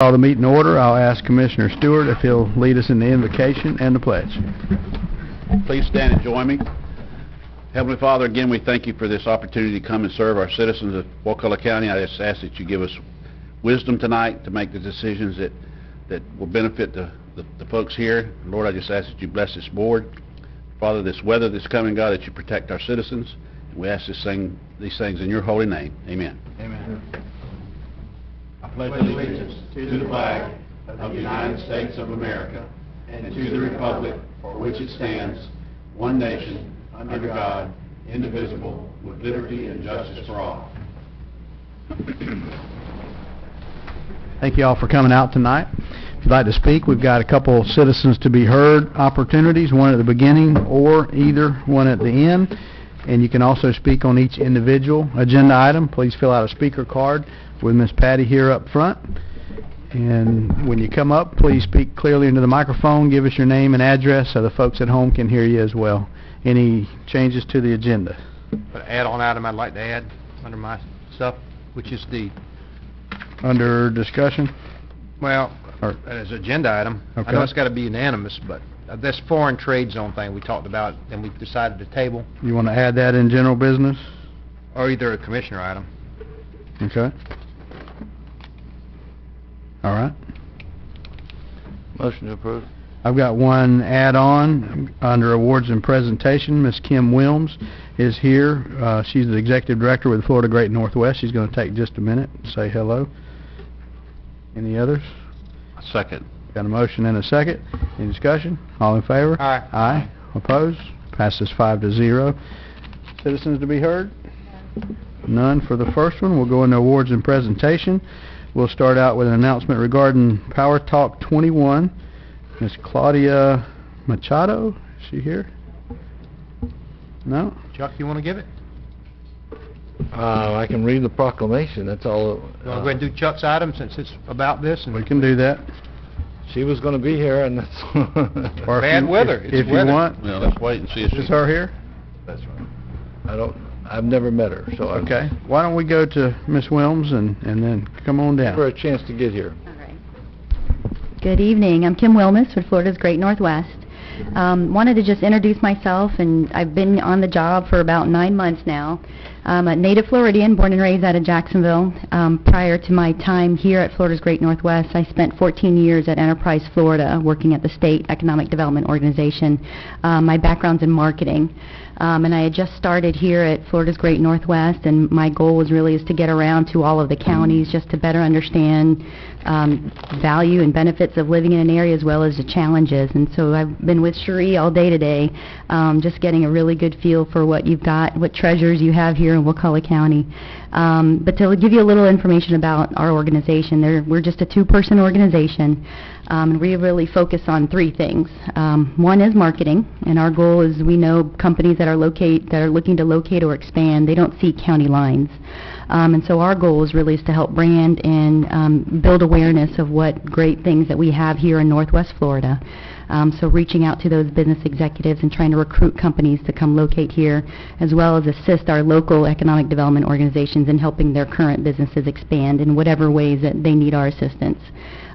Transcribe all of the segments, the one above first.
Call the meeting to order. I'll ask Commissioner Stewart if he'll lead us in the invocation and the pledge. Please stand and join me. Heavenly Father, again, we thank you for this opportunity to come and serve our citizens of Wakulla County. I just ask that you give us wisdom tonight to make the decisions that will benefit the folks here. Lord, I just ask that you bless this board. Father, this weather that's coming, God, that you protect our citizens. And we ask these things in your holy name. Amen. Amen. I pledge allegiance to the flag of the United States of America and to the republic for which it stands, one nation, under God, indivisible, with liberty and justice for all. Thank you all for coming out tonight. If you'd like to speak, we've got a couple citizens to be heard opportunities, one at the beginning or either one at the end. And you can also speak on each individual agenda item. Please fill out a speaker card with Miss Patty here up front. And when you come up, please speak clearly into the microphone. Give us your name and address so the folks at home can hear you as well. Any changes to the agenda? An add-on item I'd like to add under my stuff, which is the... Under discussion? Well, as agenda item, okay. I know it's got to be unanimous, but this foreign trade zone thing we talked about and we decided to table. You want to add that in general business? Or either a commissioner item. Okay. All right. Motion to approve. I've got one add-on under awards and presentation. Miss Kim Wilms is here. She's the executive director with Florida Great Northwest. She's going to take just a minute and say hello. Any others? Second. Got a motion and a second. Any discussion? All in favor? Aye. Aye. Opposed? Passes 5-0. Citizens to be heard? None for the first one. We'll go into awards and presentation. We'll start out with an announcement regarding Power Talk 21. Miss Claudia Machado, is she here? No? Chuck, you want to give it? I can read the proclamation, that's all. You want to go ahead and do Chuck's item since it's about this? And We can do that. She was going to be here, and that's... Or Bad weather. If you want. Well, let's wait and see if Is her here? That's right. I've never met her, so... Okay. Why don't we go to Miss Wilms and then come on down. For a chance to get here. All right. Good evening. I'm Kim Wilmus with Florida's Great Northwest. Wanted to just introduce myself, and I've been on the job for about 9 months now. I'm a native Floridian, born and raised out of Jacksonville. Prior to my time here at Florida's Great Northwest, I spent 14 years at Enterprise Florida working at the State Economic Development Organization. My background's in marketing. And I had just started here at Florida's Great Northwest, and my goal was really to get around to all of the counties just to better understand value and benefits of living in an area as well as the challenges. And so I've been with Cherie all day today, just getting a really good feel for what you've got, what treasures you have here in Wakulla County. But to give you a little information about our organization, we're just a two-person organization. We really focus on three things. One is marketing, and our goal is we know companies that are looking to locate or expand, they don't see county lines. And so our goal is really to help brand and build awareness of what great things that we have here in Northwest Florida. So reaching out to those business executives and trying to recruit companies to come locate here, as well as assist our local economic development organizations in helping their current businesses expand in whatever ways that they need our assistance.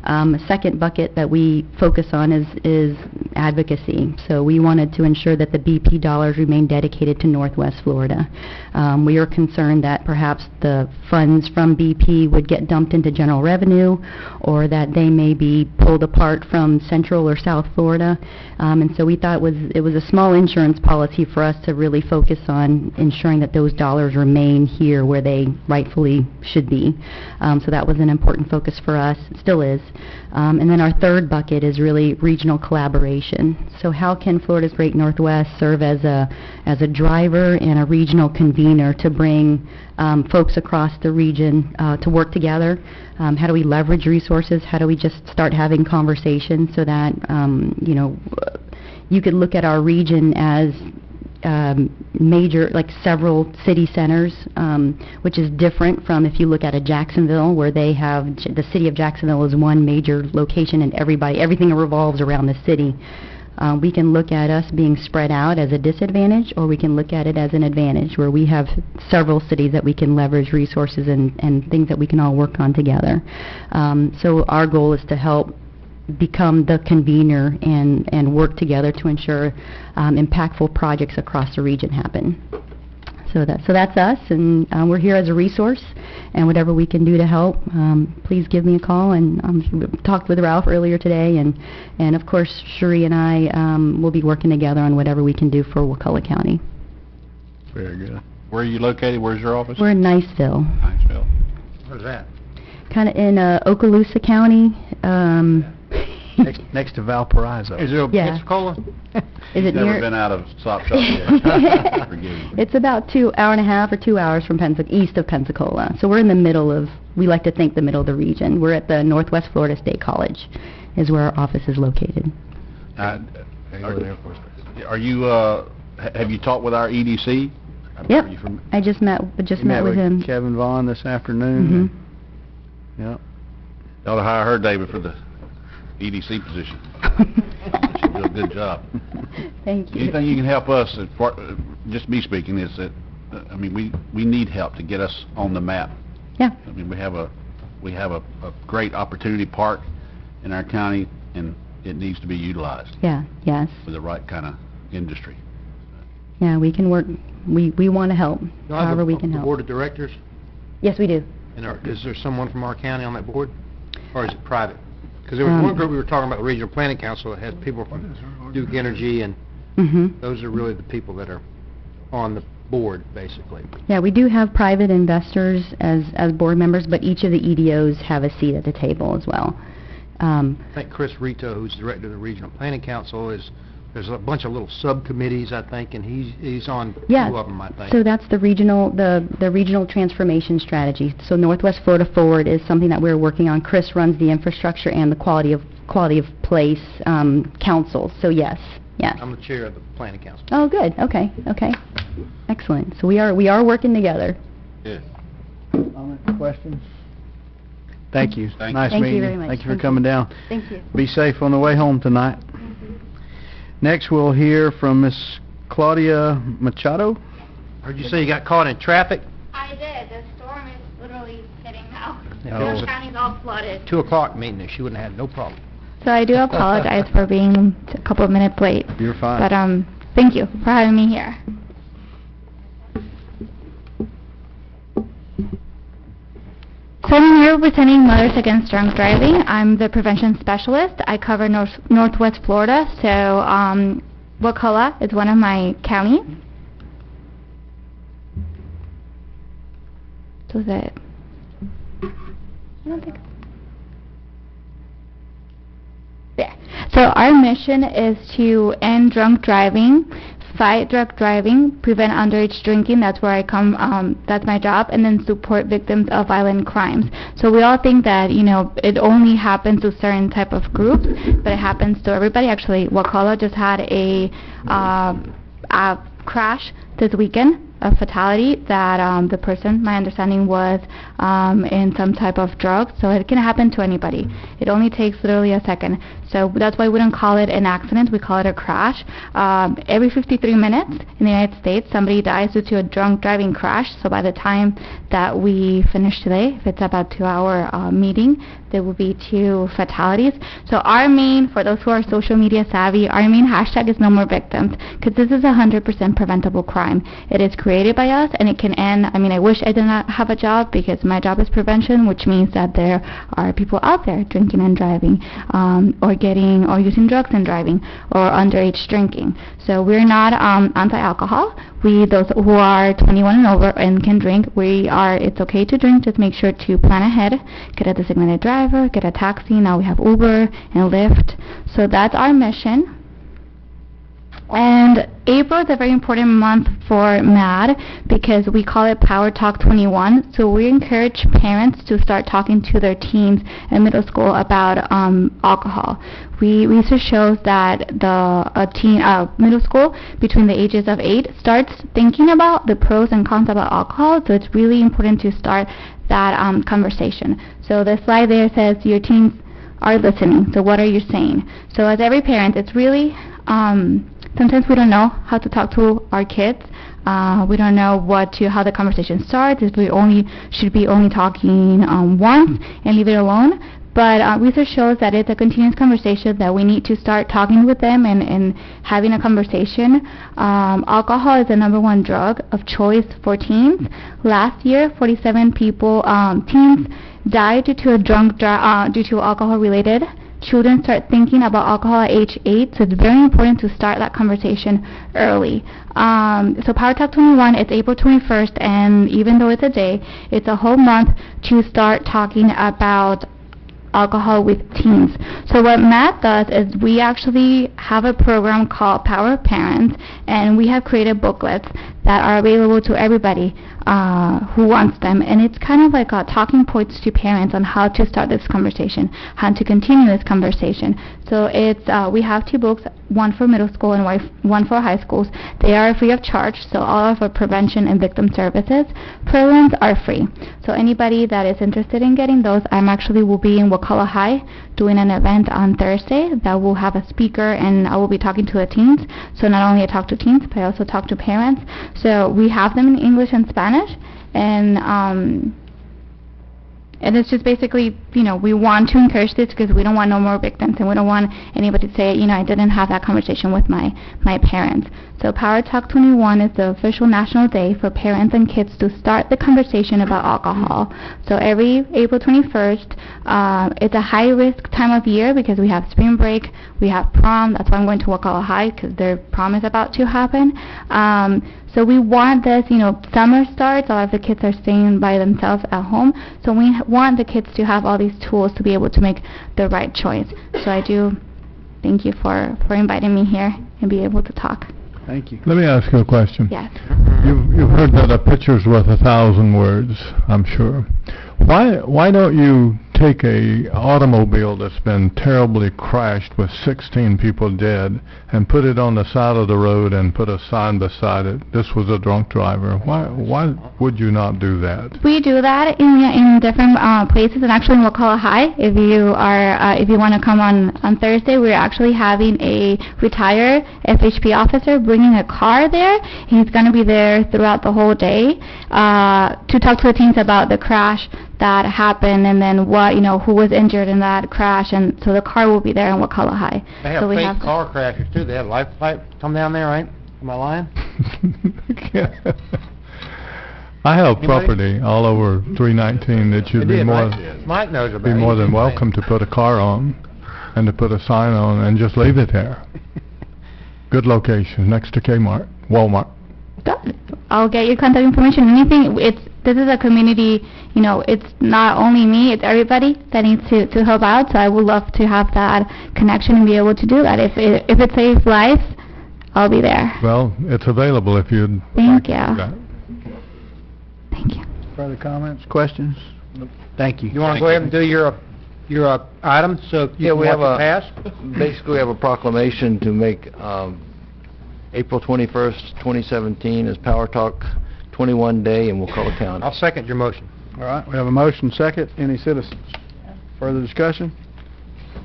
A second bucket that we focus on is advocacy. So we wanted to ensure that the BP dollars remain dedicated to Northwest Florida. We are concerned that perhaps the funds from BP would get dumped into general revenue, or that they may be pulled apart from Central or South Florida. And so we thought it was a small insurance policy for us to really focus on ensuring that those dollars remain here where they rightfully should be. So that was an important focus for us. It still is. And then our third bucket is really regional collaboration. So how can Florida's Great Northwest serve as a driver and a regional convener to bring folks across the region to work together? How do we leverage resources? How do we just start having conversations so that you could look at our region as major, like several city centers, which is different from if you look at a Jacksonville, where they have the city of Jacksonville is one major location and everything revolves around the city. we can look at us being spread out as a disadvantage, or we can look at it as an advantage, where we have several cities that we can leverage resources and things that we can all work on together. So our goal is to help become the convener and work together to ensure impactful projects across the region happen. So that's us, and we're here as a resource, and whatever we can do to help, please give me a call. And talked with Ralph earlier today, and of course Cherie and I will be working together on whatever we can do for Wakulla County. Very good. Where are you located? Where's your office? We're in Niceville. Niceville. Where's that? Kind of in Okaloosa County. Next to Valparaiso. Is there a Yeah. Pensacola? Is it Never near? been out of Stop Shop yet. Forgive me. It's about 2 hour and a half or 2 hours from east of Pensacola. So we're in the middle of, we like to think, the middle of the region. We're at the Northwest Florida State College is where our office is located. Are you, have you talked with our EDC? Yep. Are you from- I just met with him. Kevin Vaughn this afternoon. Mhm. Yep. You ought to hire her, David, for the EDC position. She'll do a good job. Thank you. Anything you can help us, just me speaking, is that, I mean, we need help to get us on the map. Yeah. I mean, we have a great opportunity park in our county, and it needs to be utilized Yeah. Yes. with the right kind of industry. Yeah. We can work. We want to help. Y'all have However we a can help. board of directors? Yes, we do. And is there someone from our county on that board? Or is it private? Because there was one group we were talking about, the Regional Planning Council, that has people from Duke Energy, and Mhm. those are really the people that are on the board, basically. Yeah, we do have private investors as board members, but each of the EDOs have a seat at the table as well. I think Chris Rito, who's director of the Regional Planning Council, there's a bunch of little subcommittees, I think, and he's on Yeah. two of them, I think. So that's the regional transformation strategy. So Northwest Florida Forward is something that we're working on. Chris runs the infrastructure and the quality of place council. So yes. I'm the chair of the Planning Council. Oh, good. Okay. Excellent. So we are working together. Yeah. Questions? Thank you. Thank you. Nice Thank you meeting very much. Thank you for Thank coming down. Thank you. Be safe on the way home tonight. Next, we'll hear from Miss Claudia Machado. Heard you say you got caught in traffic? I did. The storm is literally hitting now. If it was The a county's all flooded. 2 o'clock meeting, she wouldn't have had no problem. So I do apologize for being a couple of minutes late. You're fine. But thank you for having me here. So I'm here representing Mothers Against Drunk Driving. I'm the prevention specialist. I cover Northwest Florida, so Wakulla is one of my counties. So that I don't think. There. So our mission is to end drunk driving, fight drunk driving, prevent underage drinking. That's where I come. That's my job, and then support victims of violent crimes. So we all think that it only happens to certain type of groups, but it happens to everybody. Actually, Wakulla just had a crash this weekend, a fatality that the person, my understanding, was in some type of drug. So it can happen to anybody. It only takes literally a second. So that's why we don't call it an accident. We call it a crash. Every 53 minutes in the United States, somebody dies due to a drunk driving crash. So by the time that we finish today, if it's about a 2-hour meeting, there will be 2 fatalities. So our main, for those who are social media savvy, our main hashtag is no more victims, because this is a 100% preventable crime. It is created by us, and it can end. I mean, I wish I did not have a job, because my job is prevention, which means that there are people out there drinking and driving, or using drugs and driving, or underage drinking. So we're not anti-alcohol. Those who are 21 and over and can drink, it's okay to drink. Just make sure to plan ahead, get a designated driver, get a taxi. Now we have Uber and Lyft. So that's our mission. And April is a very important month for MAD, because we call it Power Talk 21. So we encourage parents to start talking to their teens in middle school about alcohol. Research shows that middle school between the ages of 8 starts thinking about the pros and cons about alcohol. So it's really important to start that conversation. So the slide there says your teens are listening. So what are you saying? So as every parent, it's really Sometimes we don't know how to talk to our kids. We don't know how the conversation starts. If we should be only talking once and leave it alone. But research shows that it's a continuous conversation, that we need to start talking with them and having a conversation. Alcohol is the #1 drug of choice for teens. Last year, 47 teens died due to alcohol-related. Children start thinking about alcohol at age 8, so it's very important to start that conversation early. So Power Talk 21, it's April 21st, and even though it's a day, it's a whole month to start talking about alcohol with teens. So what Matt does is we actually have a program called Power Parents, and we have created booklets that are available to everybody who wants them, and it's kind of like talking points to parents on how to start this conversation, how to continue this conversation. So it's we have 2 books, one for middle school and one for high schools. They are free of charge, so all of our prevention and victim services programs are free. So anybody that is interested in getting those, will be in Wakulla High doing an event on Thursday that will have a speaker, and I will be talking to the teens. So not only I talk to teens, but I also talk to parents. So we have them in English and Spanish, and it's just basically, we want to encourage this because we don't want no more victims, and we don't want anybody to say, I didn't have that conversation with my parents. So Power Talk 21 is the official national day for parents and kids to start the conversation about alcohol. So every April 21st, it's a high-risk time of year because we have spring break, we have prom. That's why I'm going to Wakulla High, because their prom is about to happen. So we want this, summer starts, a lot of the kids are staying by themselves at home, so we want the kids to have all these tools to be able to make the right choice. So I do thank you for inviting me here and be able to talk. Thank you. Let me ask you a question. Yes. You've heard that a picture's worth 1,000 words, I'm sure. Why don't you take a automobile that's been terribly crashed with 16 people dead and put it on the side of the road and put a sign beside it, "This was a drunk driver"? Why would you not do that? We do that in different places, and actually in Wakulla High, if you want to come on Thursday, we're actually having a retired FHP officer bringing a car there. He's going to be there throughout the whole day to talk to the teens about the crash that happened, and then who was injured in that crash, and so the car will be there in Wakulla High. They have fake car crashes too. They have life flight come down there, right? Am I lying? I have property all over 319 that you'd be Mike knows about. be more than welcome to put a car on and to put a sign on and just leave it there. Good location, next to Kmart, Walmart. I'll get your contact information. This is a community, it's not only me, it's everybody that needs to help out, so I would love to have that connection and be able to do that. If it saves lives, I'll be there. Well, it's available if you'd Thank like to do you. that. Thank you. Further comments, questions? Thank you. You want to go ahead and do your item, so you we can have watch it pass? basically we have a proclamation to make April 21st, 2017 as Power Talk 21 Day in Wakulla County. I'll second your motion. All right, we have a motion second. Any citizens? Further discussion?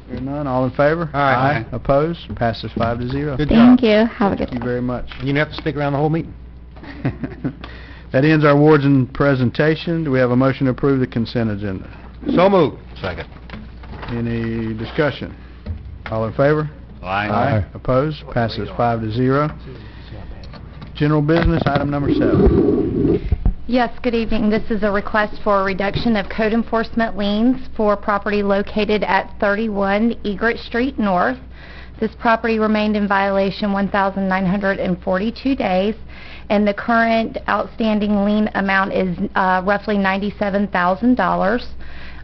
Hearing none, all in favor? Aye. Opposed? Passes 5-0. Good Thank job. you. Have a good Thank you day. very much. You have to stick around the whole meeting. That ends our awards and presentation. Do we have a motion to approve the consent agenda? So moved. Second. Any discussion? All in favor? Aye. Opposed? Passes 5-0. General business, item number 7. Yes, good evening. This is a request for a reduction of code enforcement liens for property located at 31 Egret Street North. This property remained in violation 1,942 days, and the current outstanding lien amount is roughly $97,000.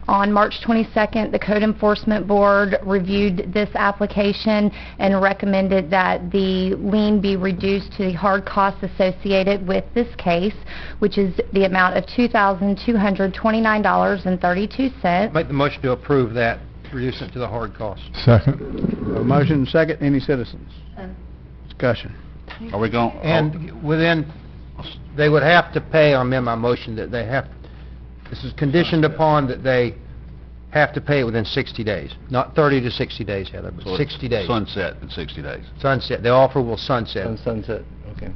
On March 22nd, the Code Enforcement Board reviewed this application and recommended that the lien be reduced to the hard costs associated with this case, which is the amount of $2,229.32. Make the motion to approve that, reduce it to the hard cost. Second. A motion second. Any citizens? Discussion. Are we going? And they would have to pay, I amend my motion, that they have, this is conditioned upon that they have to pay it within 60 days. Not 30 to 60 days, Heather, but So it's 60 days. Sunset in 60 days. Sunset. The offer will sunset. On Sunset, okay.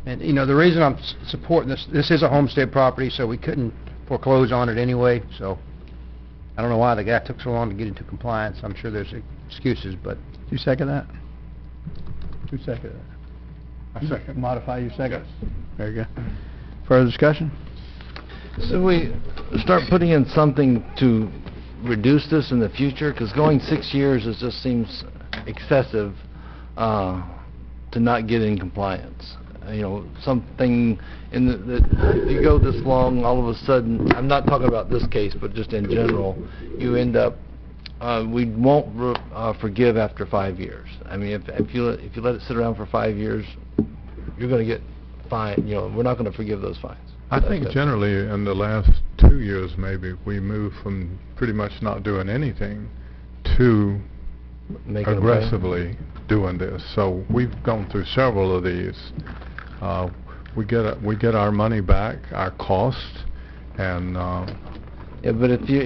And, you know, the reason I'm supporting this is a homestead property, so we couldn't foreclose on it anyway, so I don't know why the guy took so long to get into compliance. I'm sure there's excuses, but You second that? Who seconded that? I second. Modify your second? Very good. Further discussion? So we start putting in something to reduce this in the future, because going 6 years just seems excessive to not get in compliance. You know, something in if you go this long, all of a sudden, I'm not talking about this case, but just in general, you end up, we won't forgive after 5 years. I mean, if you let it sit around for 5 years, you're going to get fined. You know, we're not going to forgive those fines. I think generally in the last 2 years maybe, we moved from pretty much not doing anything to Making them pay. aggressively doing this. So we've gone through several of these. We get our money back, our cost, and Yeah, but if you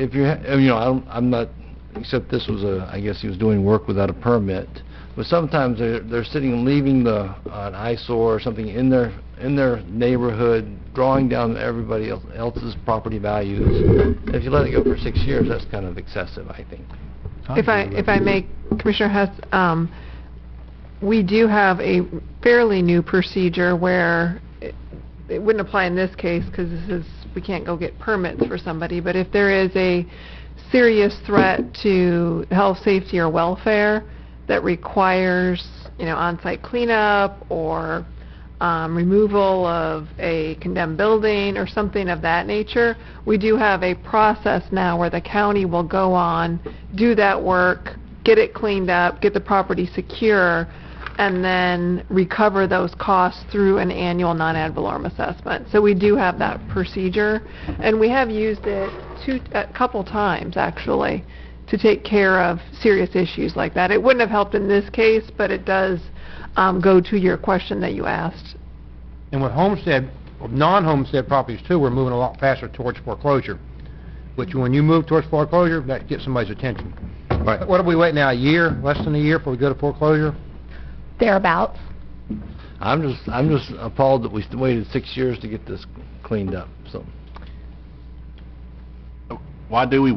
you know, I'm not, except this was I guess he was doing work without a permit. But sometimes they're sitting, leaving an eyesore or something in their neighborhood, drawing down everybody else's property values. If you let it go for 6 years, that's kind of excessive, I think. If I may, Commissioner Hess, we do have a fairly new procedure where it wouldn't apply in this case because we can't go get permits for somebody, but if there is a serious threat to health, safety, or welfare that requires, you know, on-site cleanup or removal of a condemned building or something of that nature, we do have a process now where the county will go on, do that work, get it cleaned up, get the property secure, and then recover those costs through an annual non-ad valorem assessment. So we do have that procedure, and we have used it a couple times, actually, to take care of serious issues like that. It wouldn't have helped in this case, but it does go to your question that you asked. And with non-homestead properties too, we're moving a lot faster towards foreclosure, which when you move towards foreclosure, that gets somebody's attention. Right. What are we waiting now, a year, less than a year before we go to foreclosure? Thereabouts. I'm just appalled that we waited 6 years to get this cleaned up, so. Why do we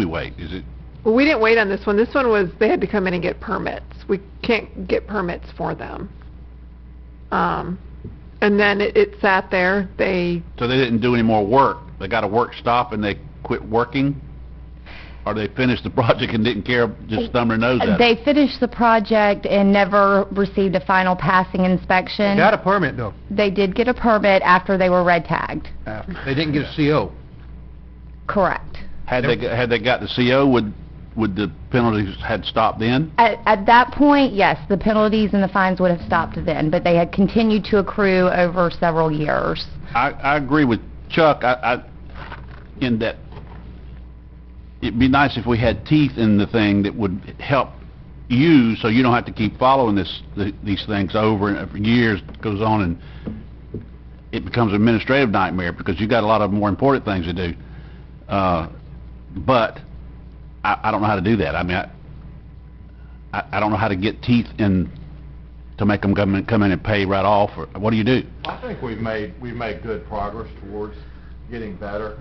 wait? Is it, Well, we didn't wait on this one. This one was, they had to come in and get permits. We can't get permits for them. And then it sat there. so they didn't do any more work? They got a work stop and they quit working? Or they finished the project and didn't care, just thumb their nose at it? They finished the project and never received a final passing inspection. They got a permit though. They did get a permit after they were red tagged. They didn't get a CO. Correct. Had they got the CO, would the penalties had stopped then? At that point, yes, the penalties and the fines would have stopped then, but they had continued to accrue over several years. I agree with Chuck, in that it'd be nice if we had teeth in the thing that would help you, so you don't have to keep following these things over and for years. It goes on and it becomes an administrative nightmare because you got a lot of more important things to do. But I don't know how to do that. I mean, I don't know how to get teeth in to make them come in and pay right off. Or what do you do? I think we've made good progress towards getting better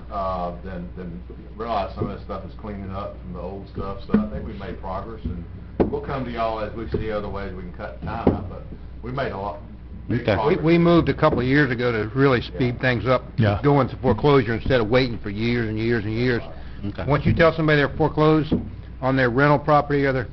than realize some of this stuff is cleaning up from the old stuff. So I think we've made progress, and we'll come to y'all as we see other ways we can cut time out. But we made a lot. Big progress. We moved a couple of years ago to really speed things up, Yeah. going to foreclosure instead of waiting for years and years and years. Okay. Once you tell somebody they're foreclosed on their rental property or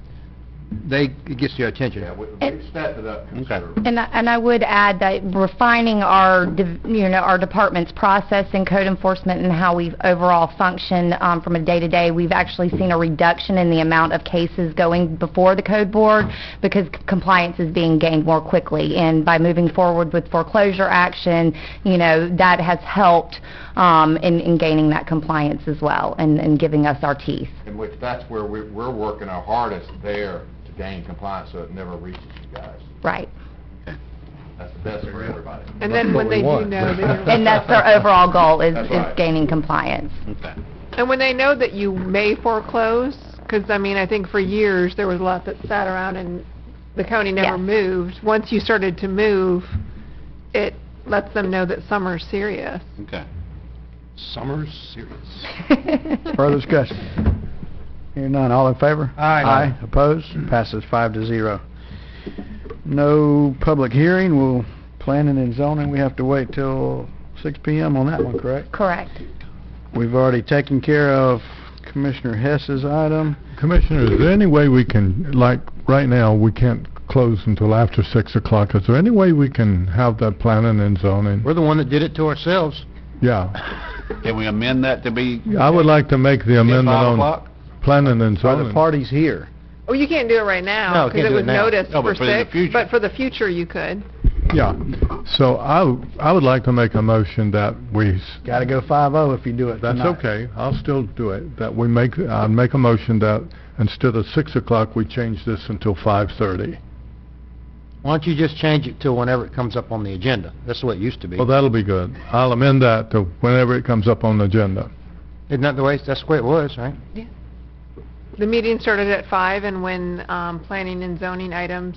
it gets their attention. Yeah, we've stepped it up considerably. And I would add that refining our department's process in code enforcement and how we overall function from a day-to-day, we've actually seen a reduction in the amount of cases going before the code board because compliance is being gained more quickly. And by moving forward with foreclosure action, that has helped in gaining that compliance as well and giving us our teeth. In which that's where we're working our hardest there to gain compliance so it never reaches you guys. Right. That's the best for everybody. And then when they do know, And that's their overall goal is That's right. gaining compliance. Okay. And when they know that you may foreclose, because, I mean, I think for years there was a lot that sat around and the county never Yes. moved. Once you started to move, it lets them know that summer's serious. Okay. Summer's serious. Further discussion? Hearing none, all in favor? Aye. Aye, opposed? Passes 5-0. No public hearing, we'll, planning and zoning, we have to wait till 6 PM on that one, correct? Correct. We've already taken care of Commissioner Hess's item. Commissioner, is there any way we can, like, right now, we can't close until after 6 o'clock. Is there any way we can have that planning and zoning? We're the one that did it to ourselves. Yeah. Can we amend that to be? I would like to make the amendment 5 on o'clock? planning and Are zoning. the parties here? Oh, you can't do it right No, now, can't because it do it was now. noticed No, for but for the 6, future. but for the future you could. Yeah. So I would like to make a motion that we... Gotta go 5-0 if you do it That's tonight. okay. I'll still do it. That we make, I'd make a motion that instead of 6 o'clock, we change this until 5:30. Why don't you just change it to whenever it comes up on the agenda? That's the way it used to be. Well, that'll be good. I'll amend that to whenever it comes up on the agenda. Isn't that the way, that's the way it was, right? The meeting started at 5, and when planning and zoning items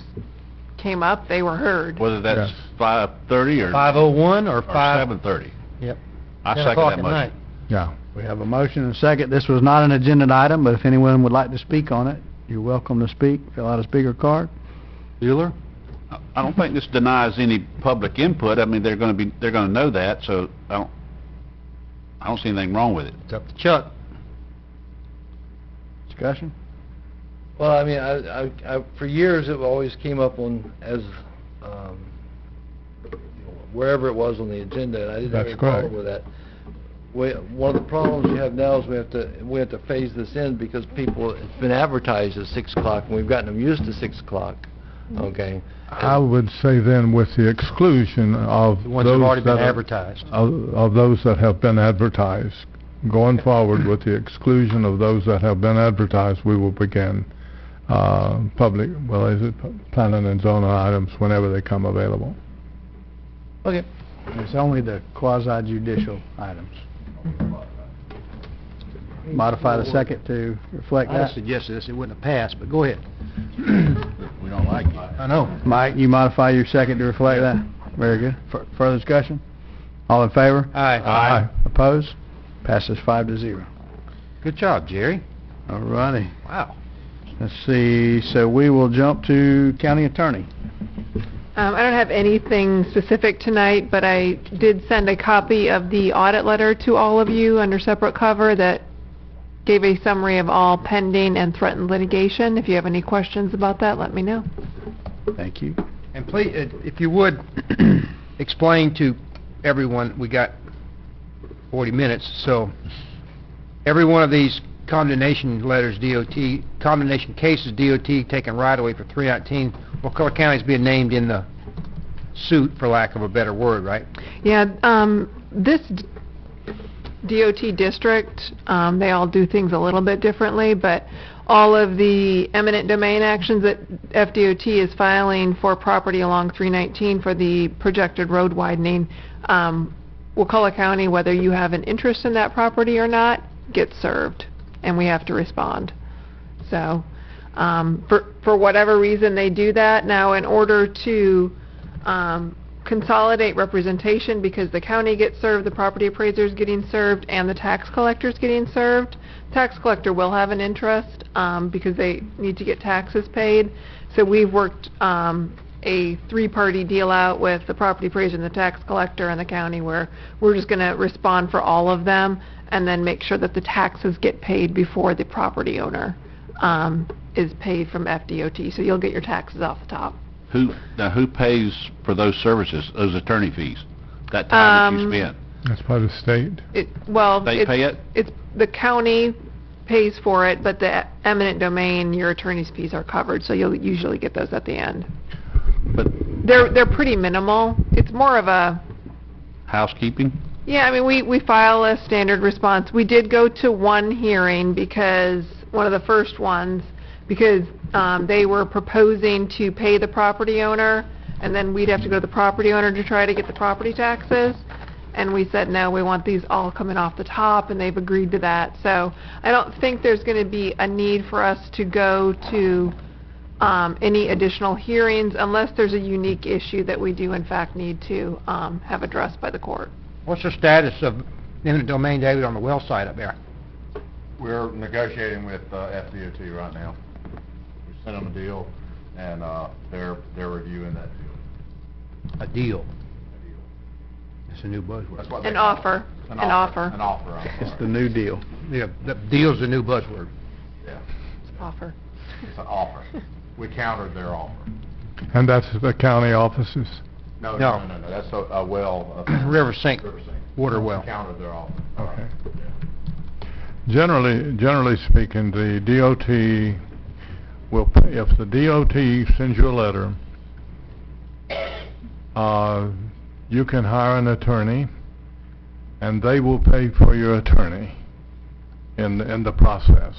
came up, they were heard. Whether that's Yes. 5:30 or 5:01 or 7:30. Yep. I 10 second o'clock that at motion. night. Yeah. We have a motion and a second. This was not an agenda item, but if anyone would like to speak on it, you're welcome to speak. Fill out a speaker card. Bueller? I don't think this denies any public input. I mean, they're gonna know that, so I don't see anything wrong with it. It's up to Chuck. Discussion? Well, I mean, I for years, it always came up on as, wherever it was on the agenda, and I didn't have That's any problem correct. with that. One of the problems you have now is we have to phase this in because it's been advertised at 6 o'clock, and we've gotten them used to 6 o'clock, okay? I would say then with the exclusion of The ones that have already been that are- advertised. Of those that have been advertised. Going forward with the exclusion of those that have been advertised, we will begin planning and zoning items whenever they come available. Okay. It's only the quasi judicial items. Modify the second to reflect I that. suggested this, it wouldn't have passed, but go ahead. We don't like it. I know. Mike, you modify your second to reflect that? Very good. Further discussion? All in favor? Aye. Opposed? Passes 5-0. Good job, Jerry. All righty. Wow. Let's see, so we will jump to county attorney. I don't have anything specific tonight, but I did send a copy of the audit letter to all of you under separate cover that gave a summary of all pending and threatened litigation. If you have any questions about that, let me know. Thank you. And please, if you would, explain to everyone, we got 40 minutes, so every one of these condemnation letters, DOT, condemnation cases, DOT taken right away for 319, Wakulla County is being named in the suit, for lack of a better word, right? Yeah, this DOT district, they all do things a little bit differently, but all of the eminent domain actions that FDOT is filing for property along 319 for the projected road widening, Wakulla County, whether you have an interest in that property or not, gets served, and we have to respond. So, for whatever reason they do that. Now, in order to consolidate representation, because the county gets served, the property appraiser is getting served, and the tax collector is getting served, tax collector will have an interest because they need to get taxes paid. So we've worked a three-party deal out with the property appraiser and the tax collector and the county, where we're just going to respond for all of them and then make sure that the taxes get paid before the property owner is paid from FDOT. So you'll get your taxes off the top. Who pays for those services, those attorney fees? That time that you spent? That's by the state. They pay it? It's the county pays for it, but the eminent domain, your attorney's fees are covered, so you'll usually get those at the end. But They're pretty minimal. It's more of a... housekeeping? Yeah, I mean, we file a standard response. We did go to one hearing because, one of the first ones, because they were proposing to pay the property owner, and then we'd have to go to the property owner to try to get the property taxes. and we said, no, we want these all coming off the top, and they've agreed to that. So I don't think there's going to be a need for us to go to any additional hearings unless there's a unique issue that we do in fact need to have addressed by the court. What's the status of eminent domain, David, on the well site up there? We're negotiating with FDOT right now. We sent them a deal, and they're reviewing that deal. A deal. It's a new buzzword. That's what they An call it. offer. An An offer. offer. An offer. I'm It's sorry. the new deal. Yeah, the deal's a new buzzword. Yeah, Offer. it's an offer. We countered their offer. And that's the county offices? No, No. no, no, no, that's a well. River sink. River sink. Water well. We countered their offer. Okay. Yeah. Generally speaking, the DOT will, if the DOT sends you a letter, you can hire an attorney, and they will pay for your attorney in the process.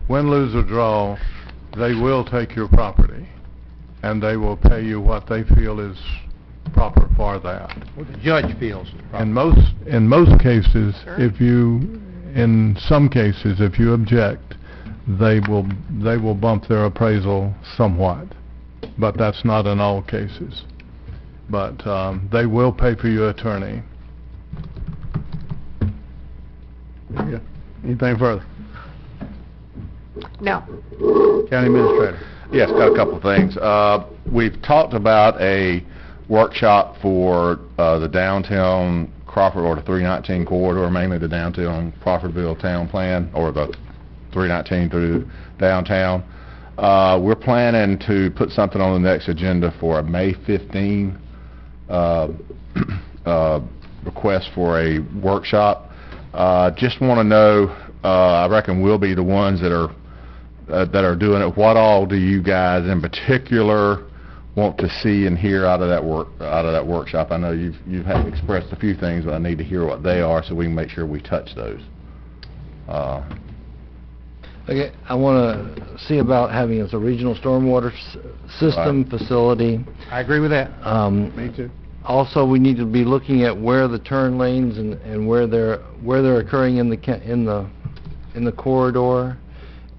Win, lose, or draw, they will take your property, and they will pay you what they feel is proper for that. What the judge feels is proper. In most cases, Sure. in some cases, if you object, they will bump their appraisal somewhat, but that's not in all cases. But they will pay for your attorney. There you go. Anything further? No. County Administrator. Yes, got a couple of things. We've talked about a workshop for the downtown Crawford or the 319 corridor, mainly the downtown Crawfordville town plan, or the 319 through downtown. We're planning to put something on the next agenda for a May 15 request for a workshop. Just want to know, I reckon we'll be the ones that are doing it. What all do you guys in particular want to see and hear out of that workshop? I know you've had expressed a few things, but I need to hear what they are so we can make sure we touch those. Okay, I want to see about having as a regional stormwater system Right. facility. I agree with that. Me too. Also, we need to be looking at where the turn lanes and where they're occurring in the corridor,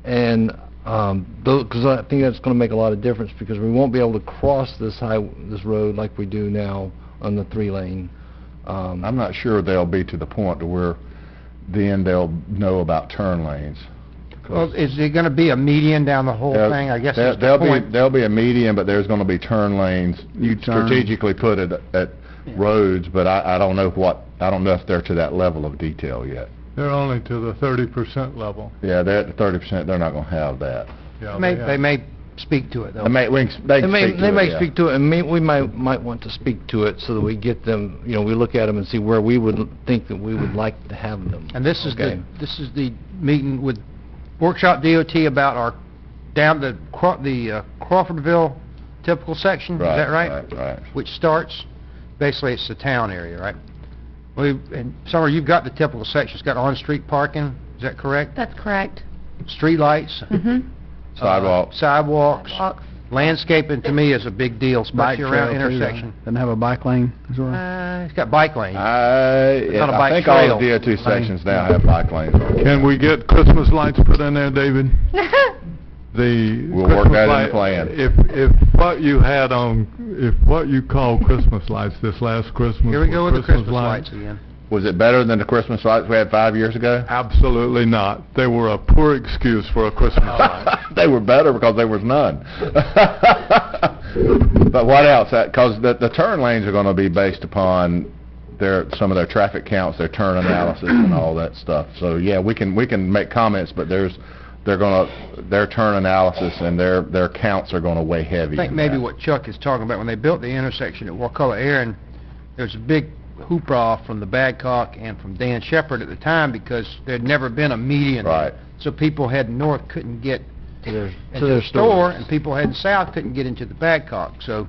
and because I think that's going to make a lot of difference, because we won't be able to cross this road like we do now on the 3-lane. I'm not sure they'll be to the point to where then they'll know about turn lanes. Well, is there going to be a median down the whole thing? I guess that's the point. There'll be a median, but there's going to be turn lanes. You U-turn. strategically put it at roads, but I don't know if they're to that level of detail yet. They're only to the 30% level. Yeah, they're at the 30%. They're not going to have that. Yeah, They may speak to it, though. They may Speak to it, and we might want to speak to it so that we get them, we look at them and see where we would think that we would like to have them. And this is Okay. the meeting with Workshop DOT about our Crawfordville typical section, is that right? Right. Which starts, basically it's the town area, right? And Summer, you've got the typical section, it's got on-street parking, is that correct? That's correct. Street lights, Mm-hmm. Sidewalks. sidewalks, Sidewalks. landscaping to me is a big deal, especially around trail, too, intersection. Doesn't have a bike lane as well? It's got bike lanes. I Not a bike think all the trail. DOT sections now have bike lanes on them. Can we get Christmas lights put in there, David? The We'll work Christmas that in the light- plan. If what you call Christmas lights this last Christmas Here we go with the was Christmas lights again. Was it better than the Christmas lights we had 5 years ago? Absolutely not. They were a poor excuse for a Christmas light. They were better because there was none. But what else? Because the turn lanes are going to be based upon some of their traffic counts, their turn analysis, and all that stuff. So yeah, we can make comments, but their turn analysis and their counts are going to weigh heavy. I think in maybe that. what Chuck is talking about, when they built the intersection at Wakulla Aaron, there was a big hoopla from the Badcock and from Dan Shepard at the time because there'd never been a median. Right. So people heading north couldn't get To into their the store, stores. and people heading south couldn't get into the Badcock. So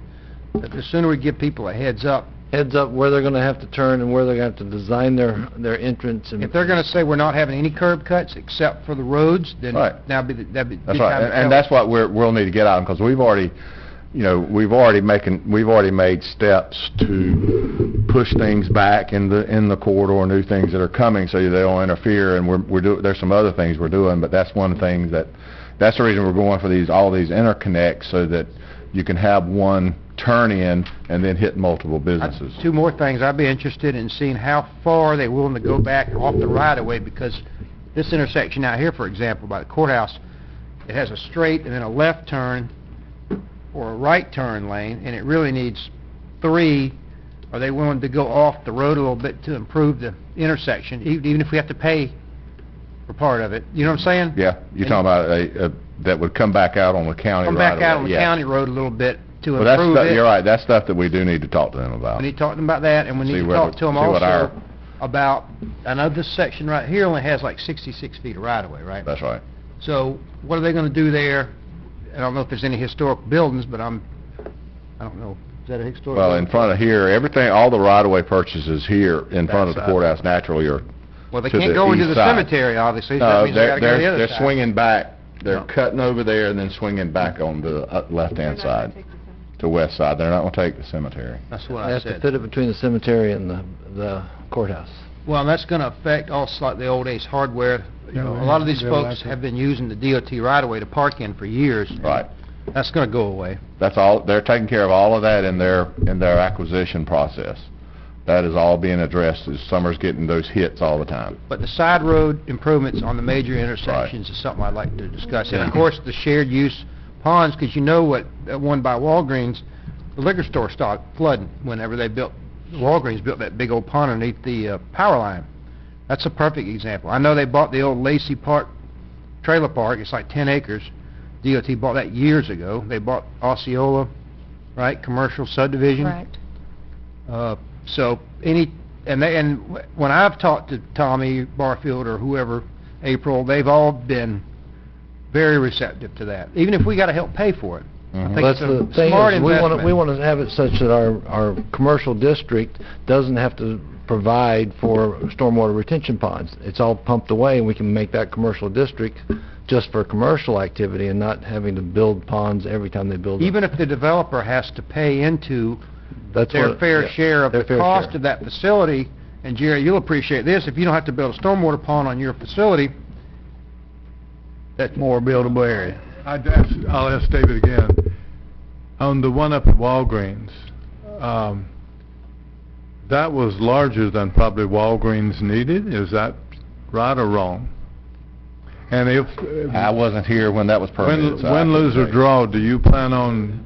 the sooner we give people a heads up, Where they're going to have to turn and where they're going to have to design their entrance. And if they're going to say we're not having any curb cuts except for the roads, then Right. that'd be the That's time right, to and tell that's what we'll need to get out, because we've already, you know, we've already made steps to push things back in the corridor, new things that are coming, so they don't interfere. And there's some other things we're doing, but that's one thing that's the reason we're going for all these interconnects, so that you can have one turn in and then hit multiple businesses. Two more things. I'd be interested in seeing how far they're willing to go back off the right-of-way, because this intersection out here, for example, by the courthouse, it has a straight and then a left turn or a right turn lane, and it really needs 3. Are they willing to go off the road a little bit to improve the intersection, even if we have to pay for part of it? You know what I'm saying? Yeah, you're talking about that would come back out on the county Come back out on the county road a little bit to Well, improve it. you're right, that's stuff that we do need to talk to them about. We need to talk to them about that, and we need See to whether- talk to them see what also about, I know this section right here only has like 66 feet of right-of-way, right? That's right. So what are they gonna do there? I don't know if there's any historic buildings, but I don't know, is that a historic? Well, in building? front of here, everything, all the right-of-way purchases here in front of the That side. courthouse naturally are Well, they to can't the go into east the side. cemetery, obviously, so No, that means they gotta go to the other they're side. swinging back, they're No. cutting over there and then swinging back on the left-hand side, to west side. They're not gonna take the cemetery. That's what They I have to said. fit it between the cemetery and the courthouse. Well, that's gonna affect also like the old Ace Hardware. You know, a lot of these folks have been using the DOT right-of-way to park in for years. Right. That's gonna go away. That's all, they're taking care of all of that in their acquisition process. That is all being addressed, as Summer's getting those hits all the time. But the side road improvements on the major intersections is something I'd like to discuss. And of course, the shared use ponds, because you know what, that one by Walgreens, the liquor store started flooding whenever Walgreens built that big old pond underneath the power line. That's a perfect example. I know they bought the old Lacey Park trailer park, it's like 10 acres. DOT bought that years ago. They bought Osceola, right, commercial subdivision. Correct. So when I've talked to Tommy Barfield or whoever, April, they've all been very receptive to that, even if we got to help pay for it. I think That's it's the a thing smart is, investment. we want to have it such that our commercial district doesn't have to provide for stormwater retention ponds. It's all pumped away, and we can make that commercial district just for commercial activity and not having to build ponds every time they build. Even if the developer has to pay into That's their what- fair yeah, share of their the fair cost share. of that facility, and Jerry, you'll appreciate this, if you don't have to build a stormwater pond on your facility, that's more buildable area. I'll ask David again. On the one up at Walgreens, that was larger than probably Walgreens needed. Is that right or wrong? And if I wasn't here when that was permitted. so I win, couldn't lose or say. draw, do you plan on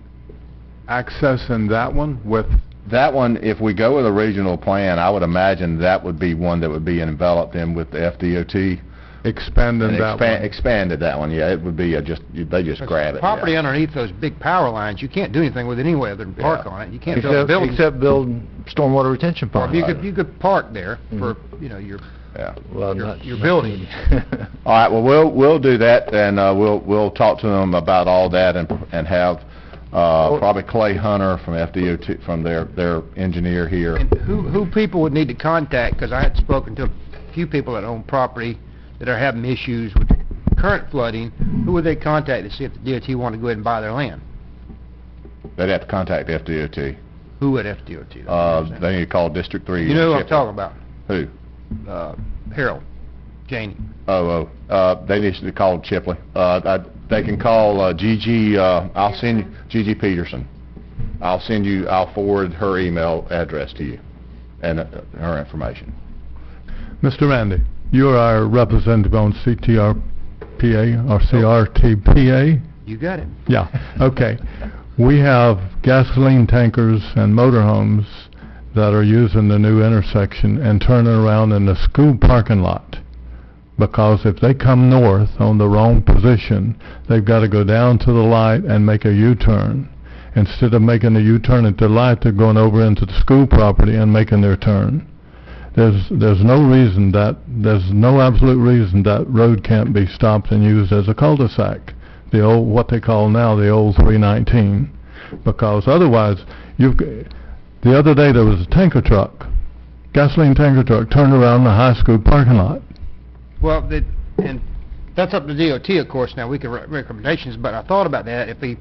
accessing that one with? That one, if we go with a regional plan, I would imagine that would be one that would be enveloped in with the FDOT. Expanding and that one. Expanded that one, yeah, it would be they just grab it. Property yeah. underneath those big power lines, you can't do anything with it anyway other than park Yeah. on it. You can't build a building. Except build stormwater retention Or ponds. you could park there for, your Yeah. Well, your- not- your not building. really. All right, well, we'll do that, and we'll talk to them about all that and have probably Clay Hunter from FDOT, from their engineer here. And who people would need to contact, because I had spoken to a few people that own property that are having issues with current flooding, who would they contact to see if the DOT want to go ahead and buy their land? They'd have to contact FDOT. Who would FDOT? They need to call District 3. You know who I'm Shipley. talking about? Who? Harold, Janey. They need to call Chipley. They can call Gigi, I'll send you, Gigi Peterson. I'll forward her email address to you and her information. Mr. Randy, you're our representative on CTRPA or CRTPA? You got it. Yeah, okay. We have gasoline tankers and motorhomes that are using the new intersection and turning around in the school parking lot. Because if they come north on the wrong position, they've got to go down to the light and make a U-turn. Instead of making a U-turn at the light, they're going over into the school property and making their turn. There's no absolute reason that road can't be stopped and used as a cul-de-sac. The old, what they call now the old 319. Because otherwise, the other day there was a tanker truck, gasoline tanker truck, turned around in the high school parking lot. Well, and that's up to DOT, of course. Now, we can recommendations, but I thought about that. If we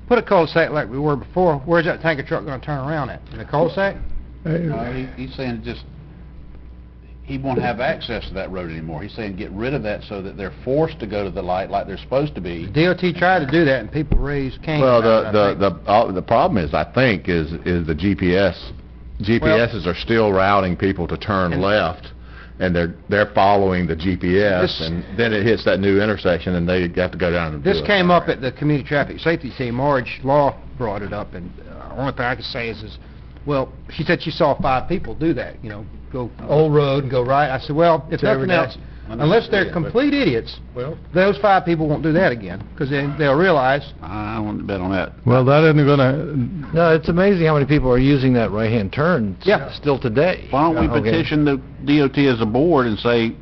put a cul-de-sac like we were before, where's that tanker truck gonna turn around at? In the cul-de-sac? He's saying just, he won't have access to that road anymore. He's saying get rid of that so that they're forced to go to the light like they're supposed to be. DOT tried to do that, and people raised Cain. Well, about it, I think. the problem is, I think, is the GPS. GPSs are still routing people to turn left, and they're following the GPS, and then it hits that new intersection, and they have to go down and do This it. came up at the Community Traffic Safety team. Marge Law brought it up, and the only thing I can say is, well, she said she saw 5 people do that, you know, go Old Road and go right. I said, well, if nothing else, unless they're complete idiots, those 5 people won't do that again, because they'll realize. I wouldn't bet on that. Well, that isn't gonna, No, it's amazing how many people are using that right-hand turn still today. Why don't we Okay. petition the DOT as a board and say,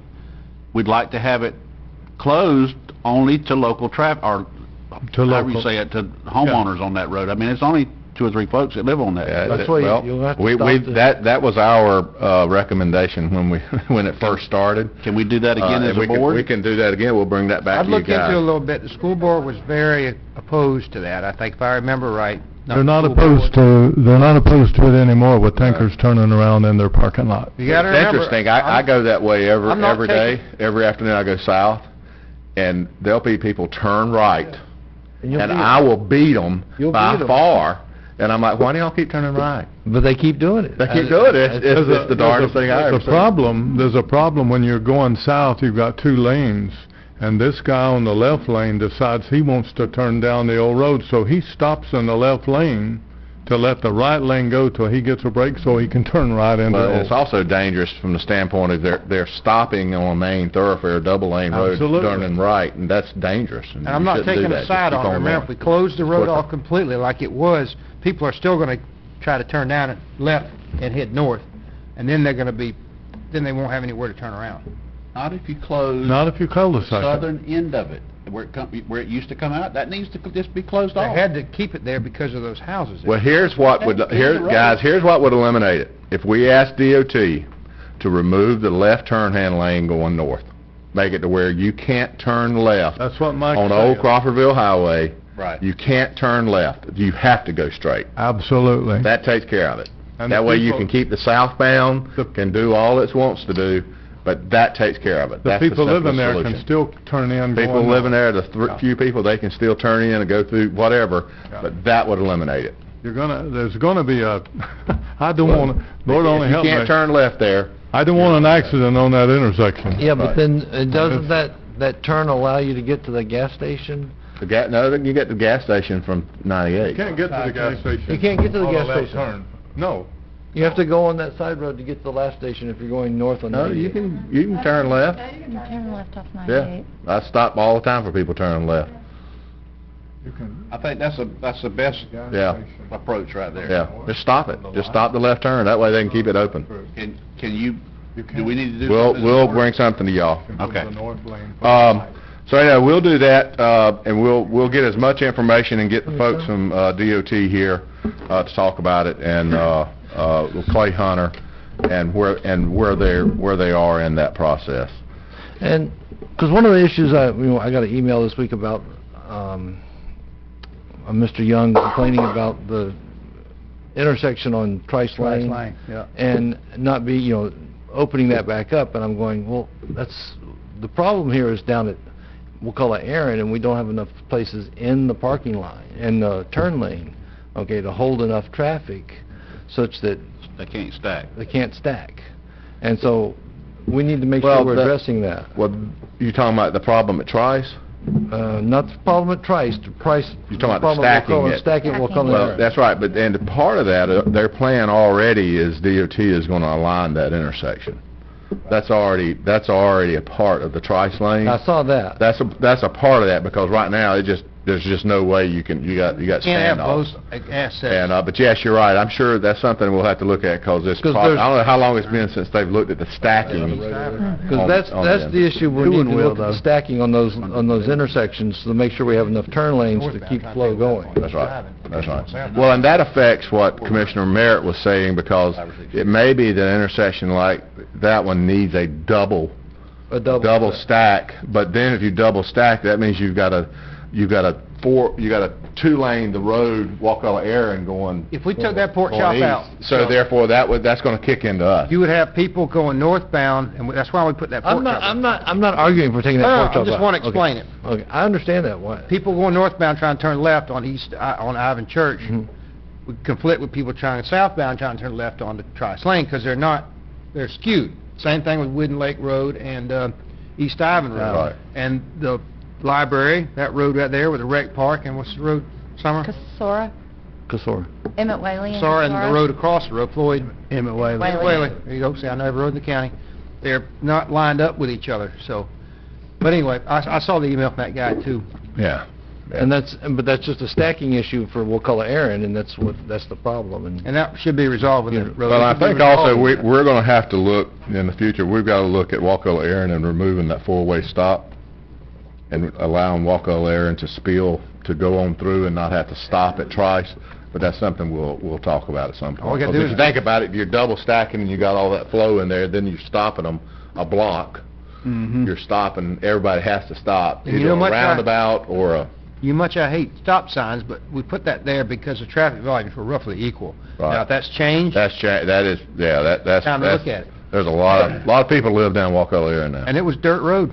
we'd like to have it closed only to local traffic, or to however you local. say it, to homeowners on that road. I mean, it's only 2 or 3 folks that live on that. Yeah, That's why well, you'll have to we stop the- that was our recommendation when it first started. Can we do that again as a board? We can do that again. We'll bring that back I've to you looked into it a guys. little bit. The school board was very opposed to that, I think, if I remember right. They're not opposed to it anymore with tankers turning around in their parking lot. You gotta It's remember. interesting. I go that way I'm not every day. Every afternoon I go south, and there'll be people turn right, you'll and beat 'em. I will beat them You'll by beat 'em. far. And I'm like, why do y'all keep turning right? But they keep doing it. They keep doing it. It's the darndest thing I ever seen. There's a problem when you're going south, you've got 2 lanes, and this guy on the left lane decides he wants to turn down the old road, so he stops in the left lane to let the right lane go till he gets a break so he can turn right into But the it's old. also dangerous from the standpoint of they're stopping on a main thoroughfare, double lane road, Absolutely. turning right, and that's dangerous. And I'm not taking a side on it. Remember, if we close the road Quicker. off completely like it was, people are still gonna try to turn down and left and head north, and then then they won't have anywhere to turn around. Not if you close Not if you the cul-de-sac. southern end of it, where it used to come out. That needs to just be closed They off. had to keep it there because of those houses there. Well, here's what would here's what would eliminate it. If we asked DOT to remove the left-hand lane going north, make it to where you can't turn left That's what Mike's on saying. Old Crawfordville Highway. Right. You can't turn left. You have to go straight. Absolutely. That takes care of it. And That the way you people- can keep the southbound, can do all it wants to do, but that takes care of it. The That's people living simplest there solution. can still turn in. People going living north. there, the few people, they can still turn in and go through whatever, but that would eliminate it. There's gonna be a, I don't wanna, Lord only help You me. can't turn left there. I don't want an accident on that intersection. Yeah, but Right. then, doesn't that turn allow you to get to the gas station? No, you get the gas station from You 98. can't get to the gas station. You can't get to the on a gas left station. turn. No. You have to go on that side road to get to the last station if you're going north on No, 98. you can turn left. You turn left off Yeah, 98. I stop all the time for people turning left. You can. I think that's the best Yeah. approach right there. Yeah, just stop it. Just stop the left turn. That way they can keep it open. Can you, do we need to do We'll something? as a board? bring something to y'all. Okay. So yeah, we'll do that, and we'll get as much information and get the folks from DOT here to talk about it, and with Clay Hunter, and where they are in that process. And, because one of the issues I got an email this week about, Mr. Young complaining about the intersection on Trice Lane. Yeah. And not opening that back up, and I'm going, well, the problem here is down at, we'll call it Aaron, and we don't have enough places in the parking line, in the turn lane, okay, to hold enough traffic such that They can't stack. they can't stack. And so, we need to make sure we're addressing that. Well, you talking about the problem at Trice? Not the problem at Trice, You're talking about the stacking it. Stacking, we'll call it Well, Aaron. that's right, but then part of that, their plan already is DOT is gonna align that intersection. That's already a part of the Trice lane. I saw that. That's a part of that, because right now, there's just no way you got Can't have standoffs. both assets. And, but yes, you're right, I'm sure that's something we'll have to look at, because I don't know how long it's been since they've looked at the stacking. Because that's on the issue, we need to will, look at the stacking on those intersections to make sure we have enough turn lanes to keep flow going. That's right, that's right. Well, and that affects what Commissioner Merritt was saying, because it may be that an intersection like that one needs a double A double stack, but then if you double stack, that means you've got to you got a two-lane, the road, Wakulla Aaron going. If we took that pork going chop east. out. So therefore, that's gonna kick into us. You would have people going northbound, and that's why we put that pork chop out. I'm not arguing for taking that No, pork chop I just out. want to explain it. Okay, I understand that. Why? People going northbound trying to turn left on on Ivan Church Mhm. would conflict with people trying southbound trying to turn left onto Trice Lane, because they're skewed. Same thing with Wooden Lake Road and East Ivan Road. Right. And the library, that road right there with the rec park, and what's the road, Summer? Casora, Kasora. Emmett Whaley, and Sorry, and Casora. the road across the road, Floyd. Emmett Whaley. Whaley. Whaley. There you go. See, I know every road in the county. They're not lined up with each other, so. But anyway, I saw the email from that guy too. Yeah. And but that's just a stacking issue for Wakulla Aaron, and that's the problem. And And that should be resolved with the road. Well, I It should be think also resolved. we're gonna have to look, in the future, we've gotta look at Wakulla Aaron and removing that four-way stop and allowing Wakulla Aaron to spill, to go on through and not have to stop at Trice. But that's something we'll talk about at some point. All we gotta do Because if is- you think about it, if you're double stacking and you got all that flow in there, then you're stopping them a block. Mm-hmm. You're stopping, everybody has to stop, And you either know a what, roundabout or a... I hate stop signs, but we put that there because the traffic volumes were roughly equal. Right. Now, if that's changed, That is, yeah, that's... Time to that's- look at it. There's a lot of people live down Wakulla Aaron now. and it was dirt road,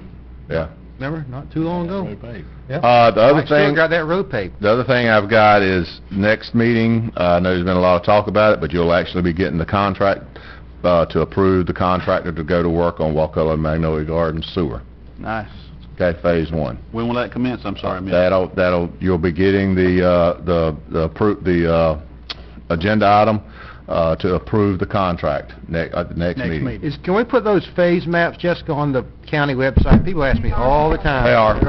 Yeah. remember, not too long ago? The other Mike still thing, got that road paved. the other thing I've got is next meeting, I know there's been a lot of talk about it, but you'll actually be getting the contract, to approve the contractor to go to work on Wakulla and Magnolia Gardens sewer. Nice. Okay, phase one. When will that commence? I'm sorry, I missed. You'll be getting the agenda item, to approve the contract at the next meeting. Can we put those phase maps, Jessica, on the county website? People ask me all the time. They are.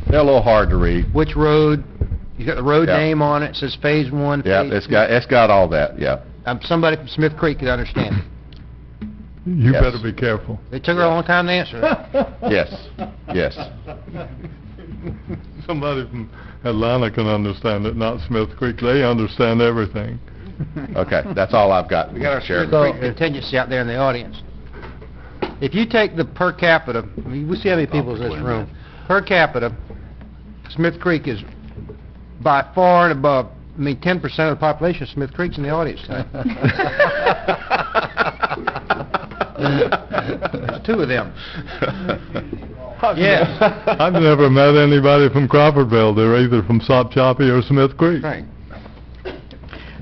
They're a little hard to read. Which road, you got the road Yeah. name on it, says phase one, Yeah, phase it's got all that, yeah. somebody from Smith Creek could understand it. You Yes. better be careful. They took her a long time to answer that. Yes. Somebody from Atlanta can understand it, not Smith Creek. They understand everything. Okay, that's all I've got. We got our Sheriff. Smith Creek contingency out there in the audience. If you take the per capita, I mean, we see how many people is in this room. Per capita, Smith Creek is by far and above, 10% of the population of Smith Creek's in the audience tonight. There's two of them. Yes. I've never met anybody from Crawfordville. They're either from Sopchoppy or Smith Creek. Right.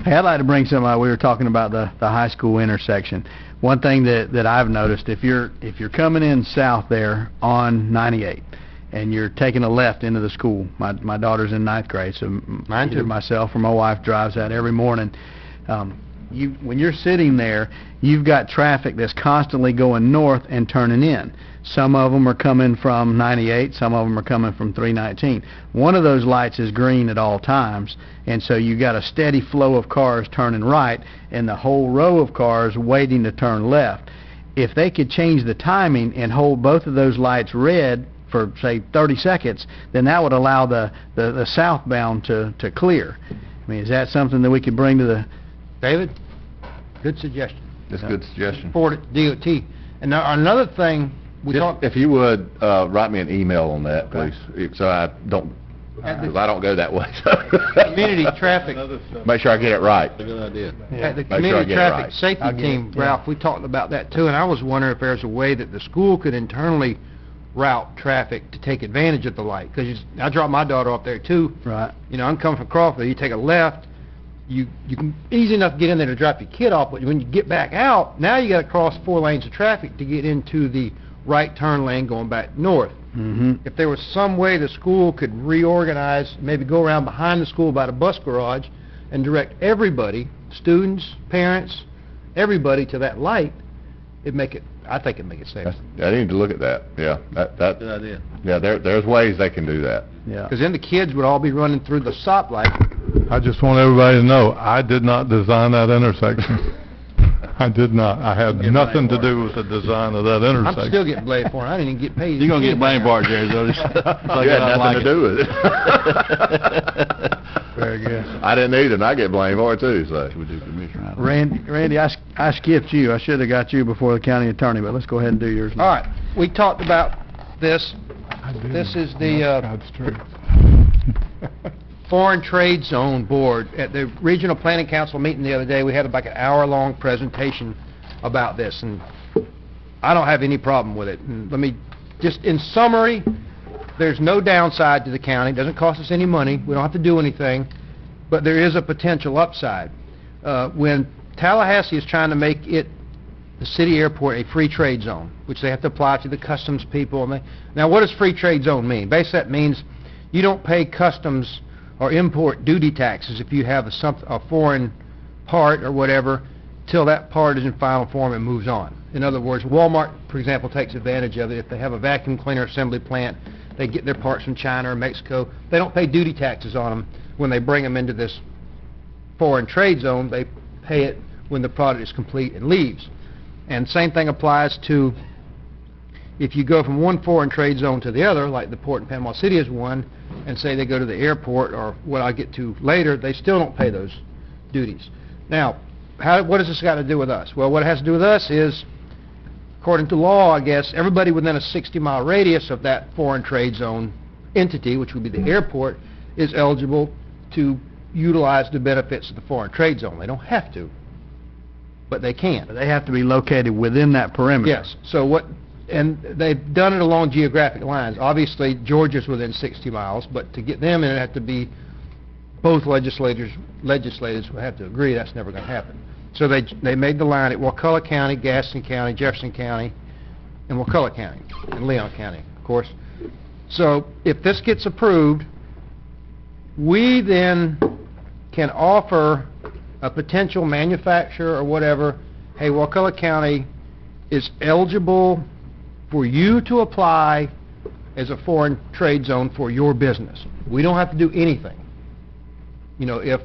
Hey, I'd like to bring something up. We were talking about the high school intersection. One thing that I've noticed, if you're coming in south there on 98 and you're taking a left into the school, my daughter's in 9th grade, so Mine either too. myself or my wife drives that every morning. When you're sitting there, you've got traffic that's constantly going north and turning in. Some of them are coming from 98, some of them are coming from 319. One of those lights is green at all times, and so you got a steady flow of cars turning right and the whole row of cars waiting to turn left. If they could change the timing and hold both of those lights red for, say, 30 seconds, then that would allow the southbound to clear. I mean, is that something that we could bring to the... David, good suggestion. That's a good suggestion. Forward it to DOT. And now another thing, we Just, talked... if you would, write me an email on that, Okay. please, so I don't, At because the I don't go that way. community traffic, Make sure I get it right. at the Make sure I community get it traffic right. safety I'll get team, it, yeah. Ralph, we talked about that too, and I was wondering if there's a way that the school could internally route traffic to take advantage of the light, because I drop my daughter off there too. Right. You know, I'm coming from Crawford, you take a left, you can easy enough to get in there to drop your kid off, but when you get back out, now you gotta cross 4 lanes of traffic to get into the right turn lane going back north. Mm-hmm. If there was some way the school could reorganize, maybe go around behind the school by the bus garage and direct everybody, students, parents, everybody to that light, I think it'd make it safer. I need to look at that, yeah. Good idea. Yeah, there's ways they can do that. Yeah. Because then the kids would all be running through the stoplight. I just want everybody to know, I did not design that intersection. I did not. I had nothing to do with the design of that I'm intersection. still getting blamed for it. I didn't even get paid. You're gonna get blamed for it, Jerry, so just... You had nothing to do with it. Very good. I didn't either, and I get blamed for it too, so. Randy, I skipped you. I should have got you before the county attorney, but let's go ahead and do yours. All right, we talked about this. I do. This is the, God's truth. Foreign Trade Zone Board. At the Regional Planning Council meeting the other day, we had like an hour-long presentation about this, and I don't have any problem with it. And let me, just in summary, there's no downside to the county. It doesn't cost us any money. We don't have to do anything, but there is a potential upside. When Tallahassee is trying to make it, the city airport, a free trade zone, which they have to apply to the customs people. And now, what does free trade zone mean? Basically, that means you don't pay customs or import duty taxes if you have a foreign part or whatever till that part is in final form and moves on. In other words, Walmart, for example, takes advantage of it. If they have a vacuum cleaner assembly plant, they get their parts from China or Mexico. They don't pay duty taxes on them when they bring them into this foreign trade zone. They pay it when the product is complete and leaves. And same thing applies to if you go from one foreign trade zone to the other, like the port in Panama City is one, and say they go to the airport, or what I'll get to later, they still don't pay those duties. Now, what has this got to do with us? Well, what it has to do with us is, according to law, I guess, everybody within a 60-mile radius of that foreign trade zone entity, which would be the airport, is eligible to utilize the benefits of the foreign trade zone. They don't have to, but they can. But they have to be located within that perimeter. Yes. So and they've done it along geographic lines. Obviously, Georgia's within 60 miles, but to get them in, it have to be both legislators would have to agree. That's never going to happen. So they made the line at Wakulla County, Gaston County, Jefferson County, and Wakulla County, and Leon County, of course. So if this gets approved, we then can offer a potential manufacturer or whatever, hey, Wakulla County is eligible for you to apply as a foreign trade zone for your business. We don't have to do anything. You know, if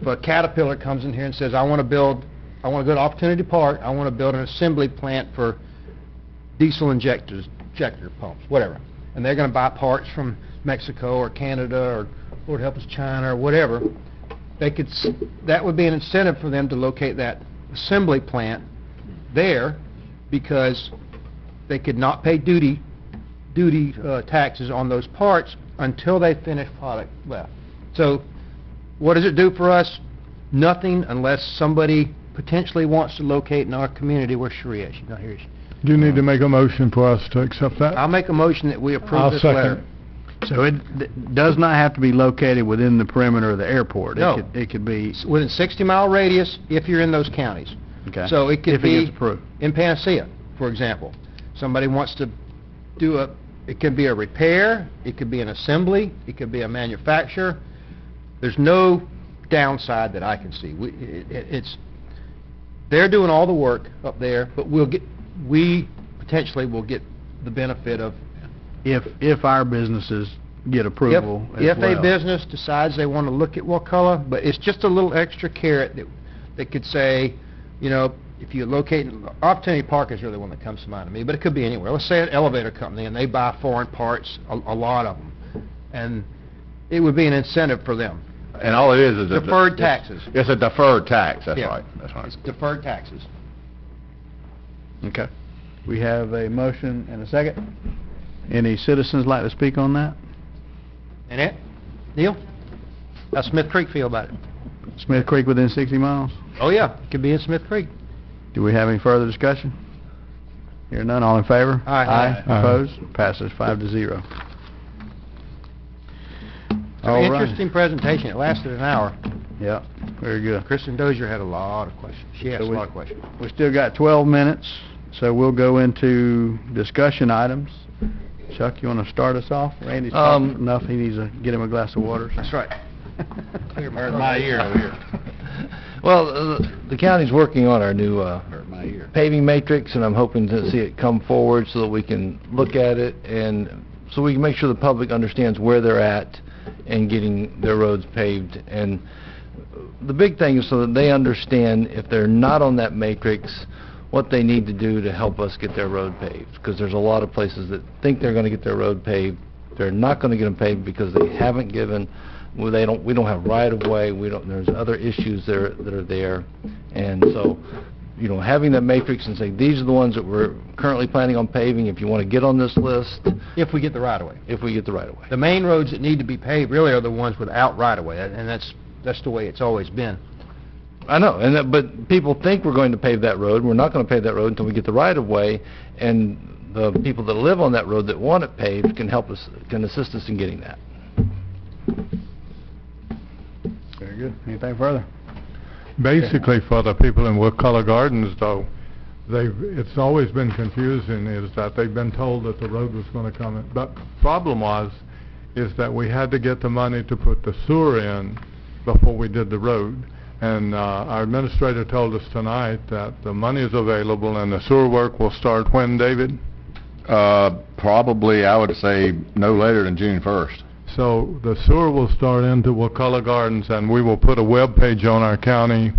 a Caterpillar comes in here and says, I want to go to Opportunity Park, I want to build an assembly plant for diesel injector pumps, whatever, and they're going to buy parts from Mexico or Canada or, Lord help us, China or whatever, that would be an incentive for them to locate that assembly plant there, because they could not pay duty taxes on those parts until they finish product left. So what does it do for us? Nothing, unless somebody potentially wants to locate in our community where Sharia is. Now, here's. Do you need to make a motion for us to accept that? I'll make a motion that we approve I'll this second letter. So it does not have to be located within the perimeter of the airport. No. It could be... Within 60-mile radius if you're in those counties. Okay. So it could If be it gets approved. in Panacea, for example. Somebody wants to do it could be a repair, it could be an assembly, it could be a manufacturer. There's no downside that I can see. They're doing all the work up there, but we potentially will get the benefit of... If our businesses get approval If as well. a business decides they want to look at Wakulla, but it's just a little extra carrot that could say, you know, if you locate... Opportunity Park is really one that comes to mind to me, but it could be anywhere. Let's say an elevator company, and they buy foreign parts, a lot of them, and it would be an incentive for them. And all it is Deferred taxes. It's a deferred tax, that's Yeah. right, that's right. It's deferred taxes. Okay. We have a motion and a second. Any citizens like to speak on that? And it? Neil? How's Smith Creek feel about it? Smith Creek within 60 miles? Oh, yeah, it could be in Smith Creek. Do we have any further discussion? Hearing none, all in favor? Aye. Aye. Aye. Opposed? Passes 5-0. So All right. interesting presentation. It lasted an hour. Yeah, very good. Kristen Dozier had a lot of questions. She asked So a we- lot of questions. We still got 12 minutes, so we'll go into discussion items. Chuck, you want to start us off? Randy's talked enough, he needs to get him a glass of water. That's right. Hurt my ear over here. Well, the county's working on our new Hurt my ear. paving matrix, and I'm hoping to see it come forward so that we can look at it, and so we can make sure the public understands where they're at in getting their roads paved. And the big thing is so that they understand, if they're not on that matrix, what they need to do to help us get their road paved. Because there's a lot of places that think they're going to get their road paved. They're not going to get them paved because they haven't given... Well, we don't have right-of-way, there's other issues that are there, and so you know, having that matrix and saying, these are the ones that we're currently planning on paving, if you want to get on this list, If we get the right-of-way. if we get the right of way. The main roads that need to be paved really are the ones without right-of-way, and that's the way it's always been. I know, and but people think we're going to pave that road. We're not going to pave that road until we get the right of way, and the people that live on that road that want it paved can help us, can assist us in getting that. Very good. Anything further? Basically, for the people in Wakulla Gardens, though, it's always been confusing, is that they've been told that the road was going to come in. But the problem is that we had to get the money to put the sewer in before we did the road. And our administrator told us tonight that the money is available and the sewer work will start when, David? Probably, I would say, no later than June 1st. So the sewer will start into Wakulla Gardens, and we will put a web page on our county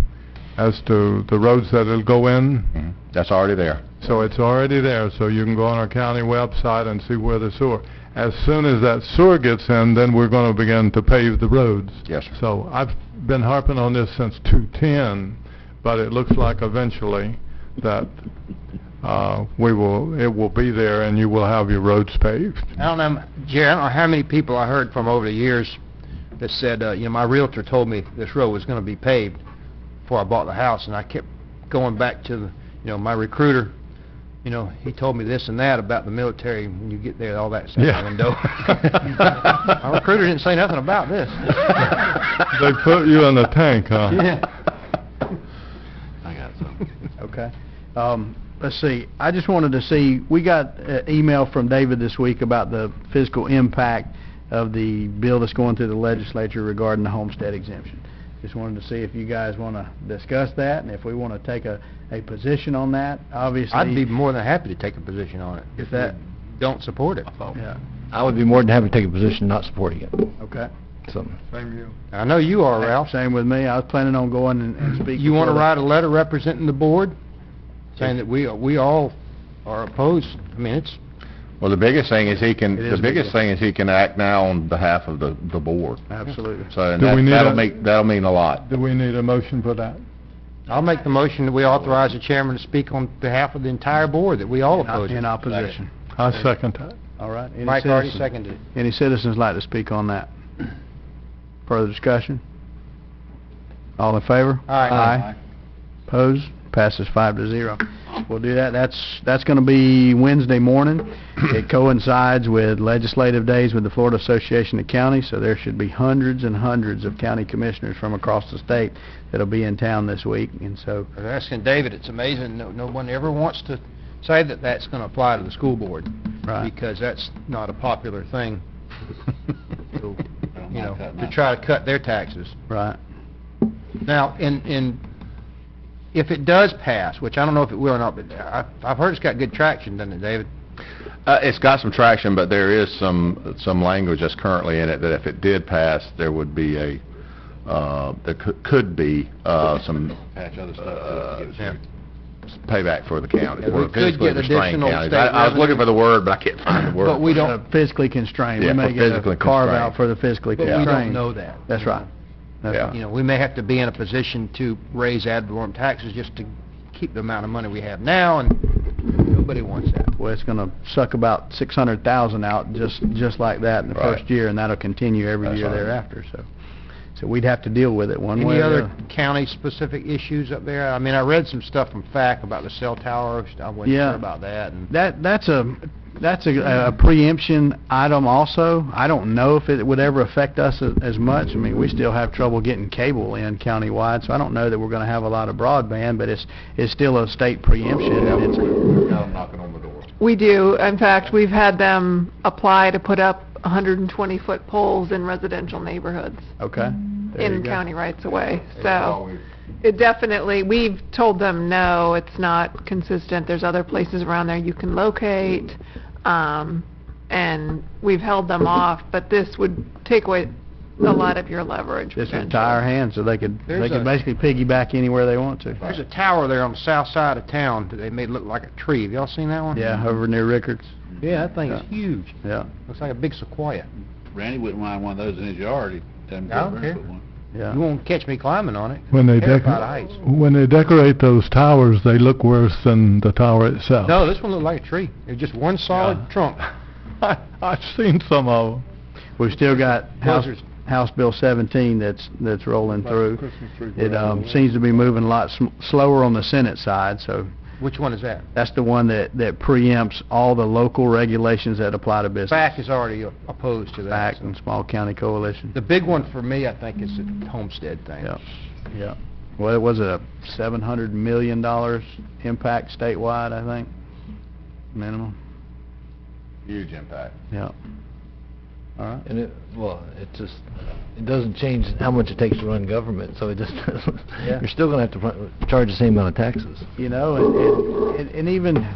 as to the roads that it'll go in. Mhm. That's already there. So it's already there, so you can go on our county website and see where the sewer. As soon as that sewer gets in, then we're going to begin to pave the roads. Yes, sir. So I've been harping on this since 2010, but it looks like eventually that it will be there and you will have your roads paved. I don't know, Jerry, I don't know how many people I heard from over the years that said, you know, my realtor told me this road was going to be paved before I bought the house, and I kept going back to, you know, my recruiter. You know, he told me this and that about the military. When you get there, all that's out the window. My recruiter didn't say nothing about this. They put you in the tank, huh? Yeah. I got some. Okay. Let's see, I just wanted to see, we got an email from David this week about the fiscal impact of the bill that's going through the legislature regarding the homestead exemption. Just wanted to see if you guys want to discuss that, and if we want to take a position on that. Obviously, I'd be more than happy to take a position on it if that, don't support it. yeah, I would be more than happy to take a position not supporting it. okay. So, I know you are, Ralph. Same with me. I was planning on going and speaking. You want to write a letter representing the board, saying that we all are opposed? I mean, it's... Well, the biggest thing is he It can, is the a big biggest deal. thing is he can act now on behalf of the board. Absolutely. So and Do we need that'll mean a lot. Do we need a motion for that? I'll make the motion that we authorize the chairman to speak on behalf of the entire board, that we all oppose it. In opposition. I second that. All right. Any Mike already citizens- seconded it. Any citizens like to speak on that? Further discussion? All in favor? Aye. Opposed? Passes 5-0. We'll do that. That's going to be Wednesday morning. It coincides with legislative days with the Florida Association of Counties, so there should be hundreds and hundreds of county commissioners from across the state that'll be in town this week, and so I was asking David, it's amazing, no one ever wants to say that that's going to apply to the school board. Right. Because that's not a popular thing, to, you know, to try to cut their taxes. right. Now, if it does pass, which I don't know if it will or not, but I've heard it's got good traction, doesn't it, David? It's got some traction, but there is some language that's currently in it that if it did pass, there would be there could be some Patch other stuff to get it payback for the county. Yeah, we for could physically get restrained additional counties. state I was looking revenue. for the word, but I can't find the word. But we don't, Physically constrained. Yeah, We may for get a physically carve-out constrained. for the physically but we constrained. don't know that. That's right. That's Yeah. right. You know, we may have to be in a position to raise ad valorem taxes just to keep the amount of money we have now, and nobody wants that. Well, it's going to suck about 600,000 out just like that in the Right. first year, and that'll continue every That's year right. therever. So we'd have to deal with it one way Any or the other other. county-specific issues up there? I mean, I read some stuff from FAC about the cell tower. I wasn't Yeah. sure about that. And That's a preemption item also. I don't know if it would ever affect us as much. I mean, we still have trouble getting cable in countywide, so I don't know that we're going to have a lot of broadband, but it's still a state preemption, and it's Got them knocking on the door. We do. In fact, we've had them apply to put up 120-foot poles in residential neighborhoods okay. There you in go. county rights-of-way. Well, So we've- it definitely, we've told them, no, it's not consistent. There's other places around there you can locate, and we've held them off, but this would take away a lot of your leverage. This would potentially. tie our hands so they could There's a- basically piggyback anywhere they want to. there's a tower there on the south side of town that they made look like a tree. Have y'all seen that one? Yeah, over near Rickards. Yeah, that thing is Yeah. huge. Yeah. Looks like a big sequoia. Randy wouldn't mind one of those in his yard. He doesn't I don't go care. put one. Yeah. You won't catch me climbing on it. When they Terrified of heights. when they decorate those towers, they look worse than the tower itself. No, this one looked like a tree. It's just one solid Yeah. trunk. I've seen some of them. We've still got Blizzards. House Bill 17 that's rolling through. It seems to be moving a lot slower on the Senate side, so Which one is that? that's the one that preempts all the local regulations that apply to business. FAC is already opposed to that. FAC so. and Small County Coalition. The big one for me, I think, is the homestead thing. Yeah, yeah. Well, it was a $700 million impact statewide, I think, minimum. Huge impact. Yeah. All right. And it doesn't change how much it takes to run government, so it just doesn't, Yeah. you're still gonna have to charge the same amount of taxes. You know, and even,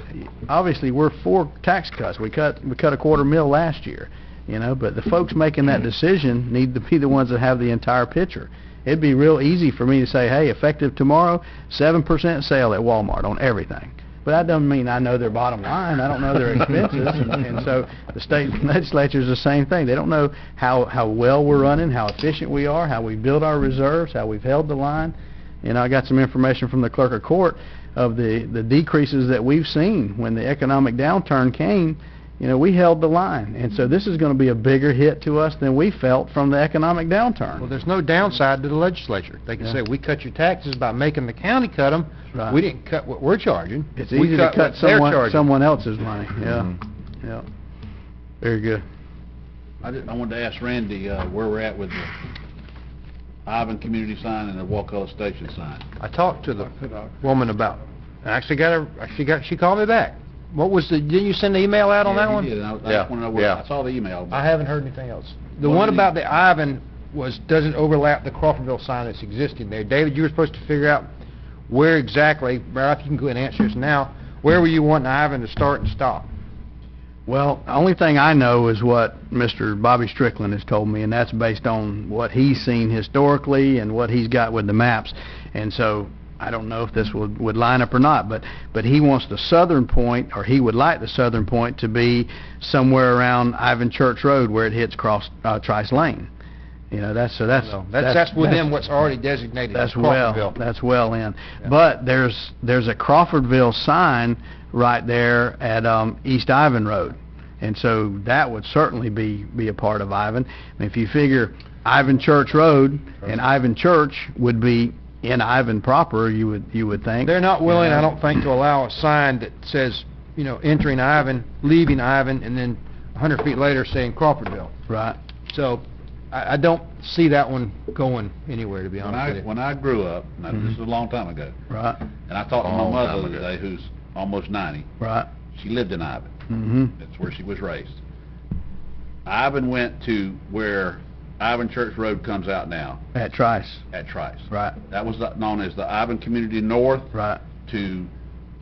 obviously, we're for tax cuts. We cut a $250,000 last year, you know, but the folks making that decision need to be the ones that have the entire picture. It'd be real easy for me to say, hey, effective tomorrow, 7% sale at Walmart on everything. But that doesn't mean I know their bottom line. I don't know their expenses. and so the state legislature is the same thing. They don't know how well we're running, how efficient we are, how we build our reserves, how we've held the line. You know, I got some information from the clerk of court of the decreases that we've seen when the economic downturn came. You know, we held the line. And so this is going to be a bigger hit to us than we felt from the economic downturn. Well, there's no downside to the legislature. They can Yeah. say, we cut your taxes by making the county cut them. Right. We didn't cut what we're charging. It's We easy to what cut they're someone charging. else's money. Yeah, yeah. Very good. I wanted to ask Randy where we're at with the Ivan community sign and the Wakulla station sign. I talked to the woman about, she called me back. What was didn't you send the email out on Yeah, that you one? did, and I Yeah, want to know where, yeah. I saw the email. but- I haven't heard anything else. The What one did he- about the Ivan doesn't overlap the Crawfordville sign that's existing there. David, you were supposed to figure out where exactly, Ralph, you can go ahead and answer this now, where were you wanting Ivan to start and stop? Well, the only thing I know is what Mr. Bobby Strickland has told me, and that's based on what he's seen historically and what he's got with the maps. And so I don't know if this would line up or not, but he wants the southern point, or he would like the southern point to be somewhere around Ivan Church Road where it hits Trice Lane. You know, that's within what's already designated as That's Crawfordville. well in. But there's a Crawfordville sign right there at East Ivan Road, and so that would certainly be a part of Ivan. I mean, if you figure Ivan Church Road and Ivan Church would be in Ivan proper, you would think. They're not willing, I don't think, to allow a sign that says, you know, entering Ivan, leaving Ivan, and then 100 feet later saying Crawfordville. Right. So I don't see that one going anywhere, to be honest with you. When I grew up, now this is a long time ago, Right. and I talked to my Long mother time the other ago. day, who's almost 90. Right. She lived in Ivan. Mm-hmm. That's where she was raised. Ivan went to where Ivan Church Road comes out now, At Trice. at Trice. Right. That was known as the Ivan Community North Right. to,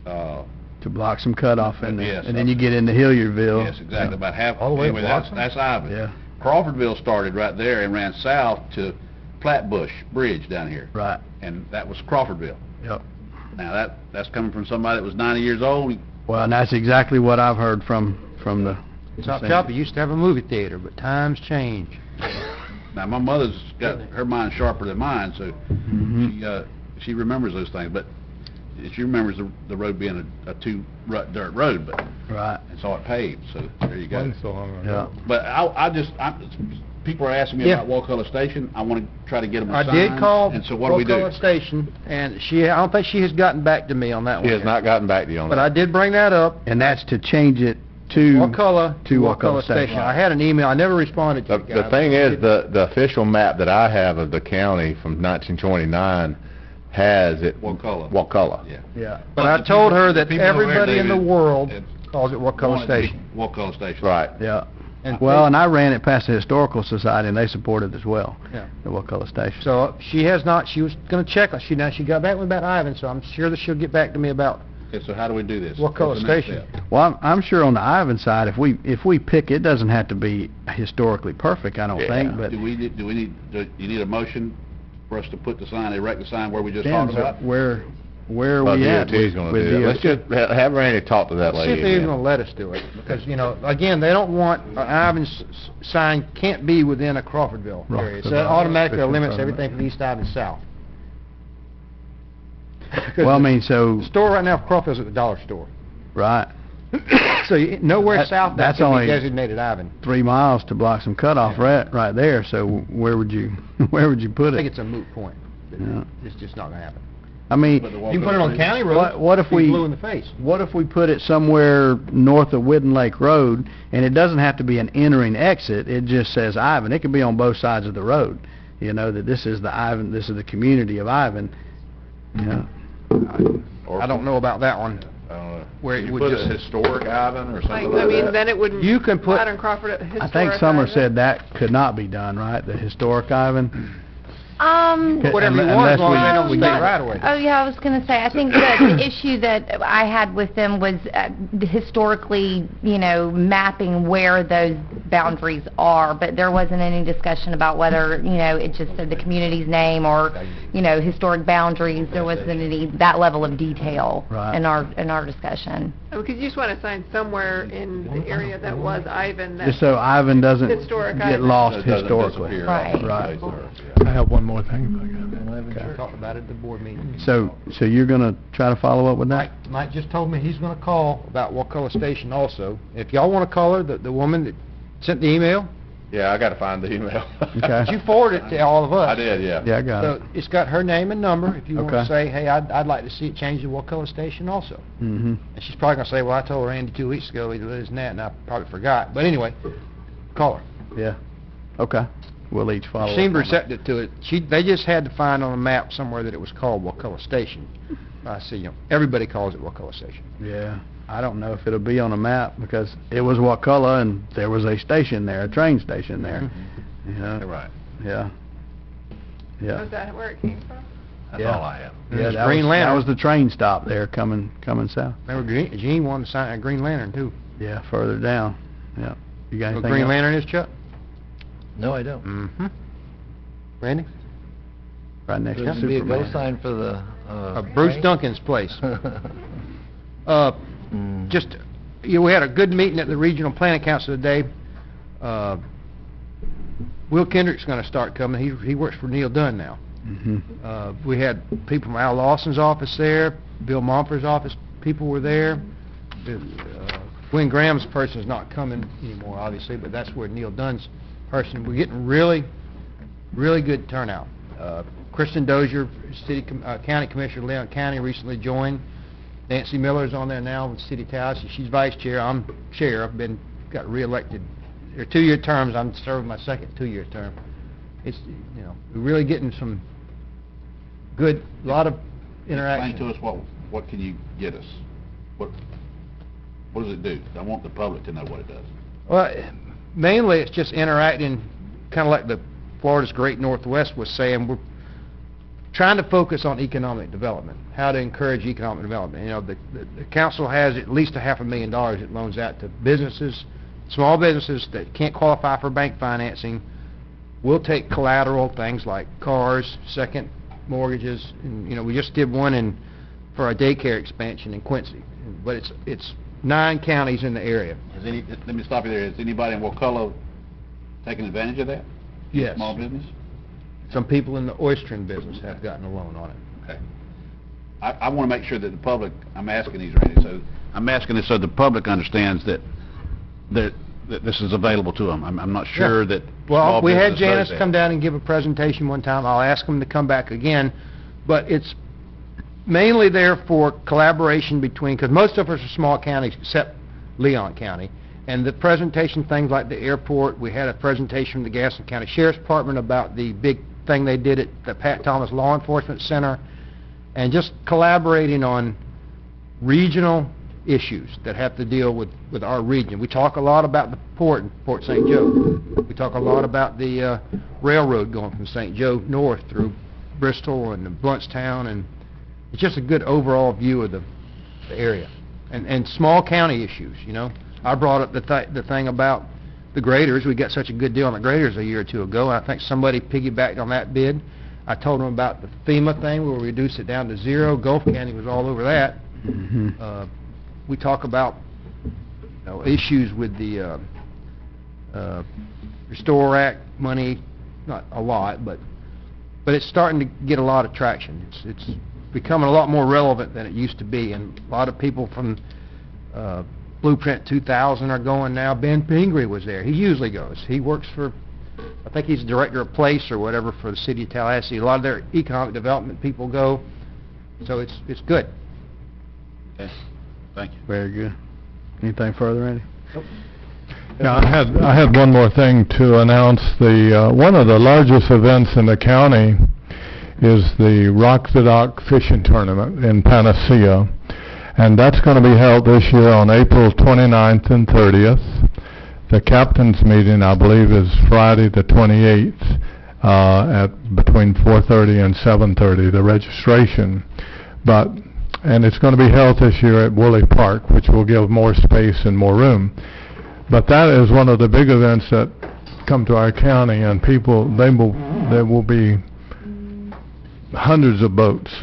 To block some cutoff in there, Yes. and then you get into Hilliardville. yes, exactly, about half, All the way to anyway, that's Bloxham? Ivan. Yeah. Crawfordville started right there and ran south to Flatbush Bridge down here, Right. and that was Crawfordville. Yep. Now, that's coming from somebody that was 90 years old. Well, and that's exactly what I've heard from the. Top Shop used to have a movie theater, but times change. Now, my mother's got her mind sharper than mine, so Mhm. she remembers those things, but she remembers the road being a two-rut dirt road, but Right. it's all paved, so there you go. Yeah. But people are asking me Yeah. about Wakulla Station. I want to try to get them a I sign. did call And so what do we do? Wakulla Station, and I don't think she has gotten back to me on that one He has yet. not gotten back to you on But that. I did bring that up. And that's to change it to. Wakulla to Wakulla Station. I had an email, I never responded to The you guys. thing is, the official map that I have of the county from 1929 has it. Wakulla. Wakulla. Yeah. Yeah. But I told her that People over there, everybody in the David, world it's- calls it Wakulla Station. Wakulla Station. Right. Yeah. And Well, and I ran it past the Historical Society, and they supported as well. Yeah. The Wakulla Station. So she has not, she was gonna check, she got back with about Ivan, so I'm sure that she'll get back to me about Okay, so how do we do this? Wakulla What's the next Station. step? Well, I'm sure on the Ivan side, if we pick, it doesn't have to be historically perfect, I don't Yeah. think, but. Do you need a motion for us to put the sign, erect the sign where we just talked Depends about? where, where are Well, we at DOT is with gonna with do that. Let's DOT? just have Randy talk to that See lady if they're even again. gonna let us do it, because, you know, again, they don't want, Ivan's sign can't be within a Crawfordville area, so that automatically limits everything from East Ivan south. Well, I mean, so, The store right now, Crawfordville's at the dollar store. right, So nowhere That- south that's that's only only- designated Ivan. 3 miles to block some cutoff right there, so where would you, where would you I put think it? it's a moot point. Yeah. It's just not gonna happen. I mean, You can put it on county roads. what if be we... blue in the face? What if we put it somewhere north of Whidden Lake Road, and it doesn't have to be an entering exit, it just says Ivan, it could be on both sides of the road, you know, that this is the Ivan, this is the community of Ivan, you know? I don't know about that one. I don't know. Where it You would put just- a historic Ivan or Like, something I like mean, that? then it wouldn't You can put- Modern Crawford at historic. I think Summer Ivan. said that could not be done, right, the historic Ivan? Whatever you Unless want, as long we- as they don't we state get- right away. Oh, yeah, I was going to say, I think the issue that I had with them was historically, you know, mapping where those boundaries are, but there wasn't any discussion about whether, you know, it just said the community's name or, you know, historic boundaries. There wasn't any, that level of detail Right. in our discussion. Because you just want to sign somewhere in the area that was Ivan. that- Just so Ivan doesn't Historic get Ivan. lost It doesn't historically. disappear Right. off the Right. face of it, I have one more thing if I can. Talked about it at the board meeting. So you're gonna try to follow up with that? Mike just told me he's gonna call about Wakulla Station also. If y'all wanna call her, the woman that sent the email, Yeah, I gotta find the email. Okay. you forward it to all of us. I did, yeah. Yeah, I got So it. it's got her name and number, if you wanna Okay. say, hey, I'd like to see it change to Wakulla Station also. Mm-hmm. And she's probably gonna say, well, I told Randy 2 weeks ago he'd lose that, and I probably forgot. But anyway, call her. Yeah. Okay. We'll each follow up. Seemed on that. receptive to it. They just had to find on a map somewhere that it was called Wakulla Station. I see, you know, everybody calls it Wakulla Station. Yeah. I don't know if it'll be on a map because it was Wakulla and there was a station there, a train station there. You know? Right. Yeah. Yeah. Was that where it came from? That's Yeah. all I have. And Yeah, there's that Green was, Lantern. that was the train stop there coming south. Remember, Gene wanted to sign a Green Lantern, too. Yeah, further down. Yeah. You got Know what anything Green else? Lantern is, Chuck? No, I don't. Mm-hmm. Randy? Right next to There's be a Superman. go sign for the, Bruce train? Duncan's place. Mm. Just, you know, we had a good meeting at the Regional Planning Council today. Will Kendrick's gonna start coming. He works for Neil Dunn now. Mm-hmm. We had people from Al Lawson's office there, Bill Mumford's office, people were there. Gwen Graham's person's not coming anymore, obviously, but that's where Neil Dunn's person, we're getting really good turnout. Kristen Dozier, County Commissioner, Leon County, recently joined. Nancy Miller's on there now with City Towers. She's vice chair, I'm chair. Got reelected. They're 2-year terms, I'm serving my second 2-year term. It's, you know, we're really getting some good, lot of interaction. Explain to us what can you get us? What does it do? I want the public to know what it does. Well, mainly it's just interacting, kind of like the Florida's Great Northwest was saying, we're trying to focus on economic development, how to encourage economic development. You know, the council has at least $500,000 it loans out to businesses, small businesses that can't qualify for bank financing. We'll take collateral, things like cars, second mortgages, and, you know, we just did one for our daycare expansion in Quincy, but it's 9 counties in the area. Let me stop you there. Is anybody in Wakulla taking advantage of that? Yes. Small business? Some people in the oystering business have gotten a loan on it. Okay. I want to make sure that the public, I'm asking these, Randy, so I'm asking this so the public understands that this is available to them. I'm not sure that Well, small we had business knows Janice that. come down and give a presentation one time. I'll ask them to come back again, but it's mainly there for collaboration between, because most of us are small counties except Leon County, and the presentation, things like the airport, we had a presentation from the Gaston County Sheriff's Department about the big thing they did at the Pat Thomas Law Enforcement Center, and just collaborating on regional issues that have to deal with our region. We talk a lot about the port in Port St. Joe. We talk a lot about the railroad going from St. Joe north through Bristol and Bluntstown, and it's just a good overall view of the area. And small county issues, you know. I brought up the thing about the graders. We got such a good deal on the graders a year or two ago, and I think somebody piggybacked on that bid. I told them about the FEMA thing, where we reduce it down to 0. Gulf County was all over that. We talk about, issues with the Restore Act money, not a lot, but it's starting to get a lot of traction. It's becoming a lot more relevant than it used to be, and a lot of people from Blueprint 2000 are going now. Ben Pingree was there. He usually goes. He works for, I think he's the director of place or whatever for the city of Tallahassee. A lot of their economic development people go, so it's good. Okay. Thank you. Very good. Anything further, Randy? Yeah, I had one more thing to announce. One of the largest events in the county is the Rock the Dock Fishing Tournament in Panacea, and that's going to be held this year on April 29th and 30th. The captain's meeting, I believe, is Friday the 28th at between 4:30 and 7:30, the registration. And it's going to be held this year at Wooley Park, which will give more space and more room. But that is one of the big events that come to our county, and there will be hundreds of boats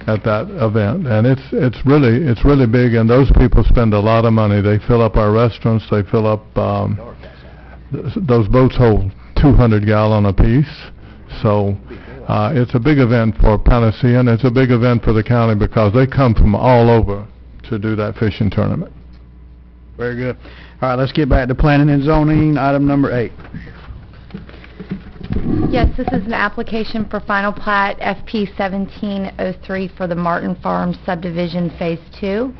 at that event, and it's really big, and those people spend a lot of money. They fill up our restaurants, they fill up, those boats hold 200 gallon apiece, so it's a big event for Panacea, and it's a big event for the county because they come from all over to do that fishing tournament. Very good. All right, let's get back to planning and zoning, item number 8. Yes, this is an application for final plat FP 1703 for the Martin Farms subdivision Phase 2.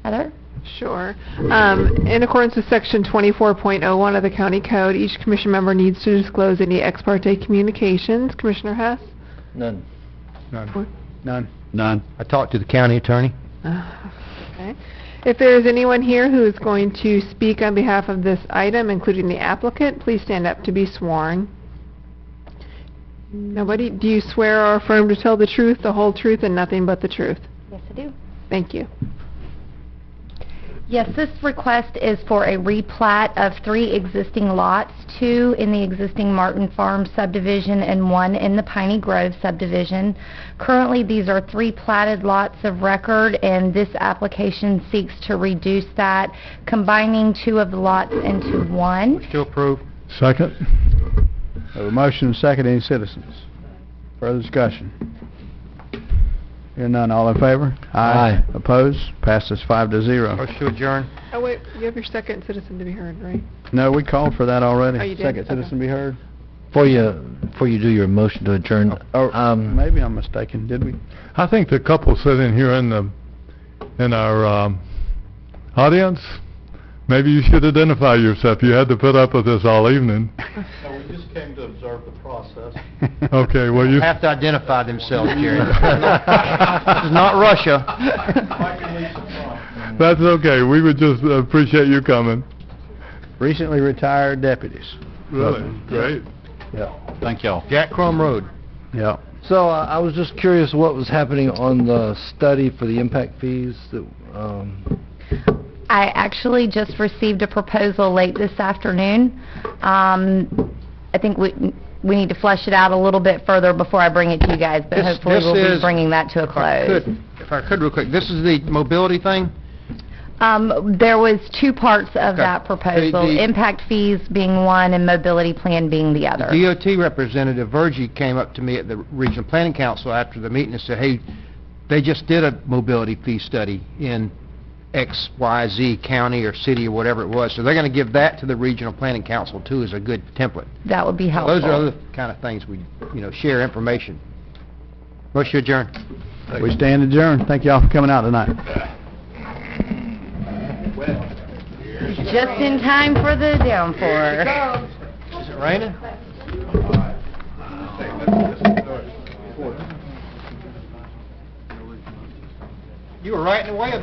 Heather? Sure. In accordance with Section 24.01 of the County Code, each commission member needs to disclose any ex parte communications. Commissioner Hess? None. None. I talked to the county attorney. Okay. If there is anyone here who is going to speak on behalf of this item, including the applicant, please stand up to be sworn. Nobody? Do you swear or affirm to tell the truth, the whole truth, and nothing but the truth? Yes, I do. Thank you. Yes, this request is for a replat of 3 existing lots, 2 in the existing Martin Farm subdivision and 1 in the Piney Grove subdivision. Currently, these are 3 platted lots of record, and this application seeks to reduce that, combining 2 of the lots into 1. To approve. Second? Have a motion and second. Any citizens? Further discussion? Hearing none, all in favor? Aye. Opposed? Passes 5-0. Motion to adjourn. Oh, wait, you have your second citizen to be heard, right? No, we called for that already. Oh, you did? Second Okay. citizen be heard. Before you do your motion to adjourn, Maybe I'm mistaken. Did we? I think the couple sitting here in our audience, maybe you should identify yourself. You had to put up with this all evening. No, we just came to observe the process. Okay, well, you... Have to identify themselves, Jerry. This is not Russia. That's okay. We would just appreciate you coming. Recently retired deputies. Really? Great. Yeah. Thank y'all. Jack Crum Road. Yeah. so I was just curious what was happening on the study for the impact fees that, I actually just received a proposal late this afternoon. I think we need to flesh it out a little bit further before I bring it to you guys, but hopefully we'll be bringing that to a close. If I could real quick, this is the mobility thing? There was 2 parts of Okay. that proposal, The- impact fees being one and mobility plan being the other. DOT representative Virgie came up to me at the Regional Planning Council after the meeting and said, hey, they just did a mobility fee study in XYZ county or city or whatever it was, so they're going to give that to the Regional Planning Council too as a good template. That would be helpful. Those are other kind of things we, share information. Motion adjourned. We stand adjourned. Thank you all for coming out tonight. Just in time for the downpour. Is it raining? You were right in the way about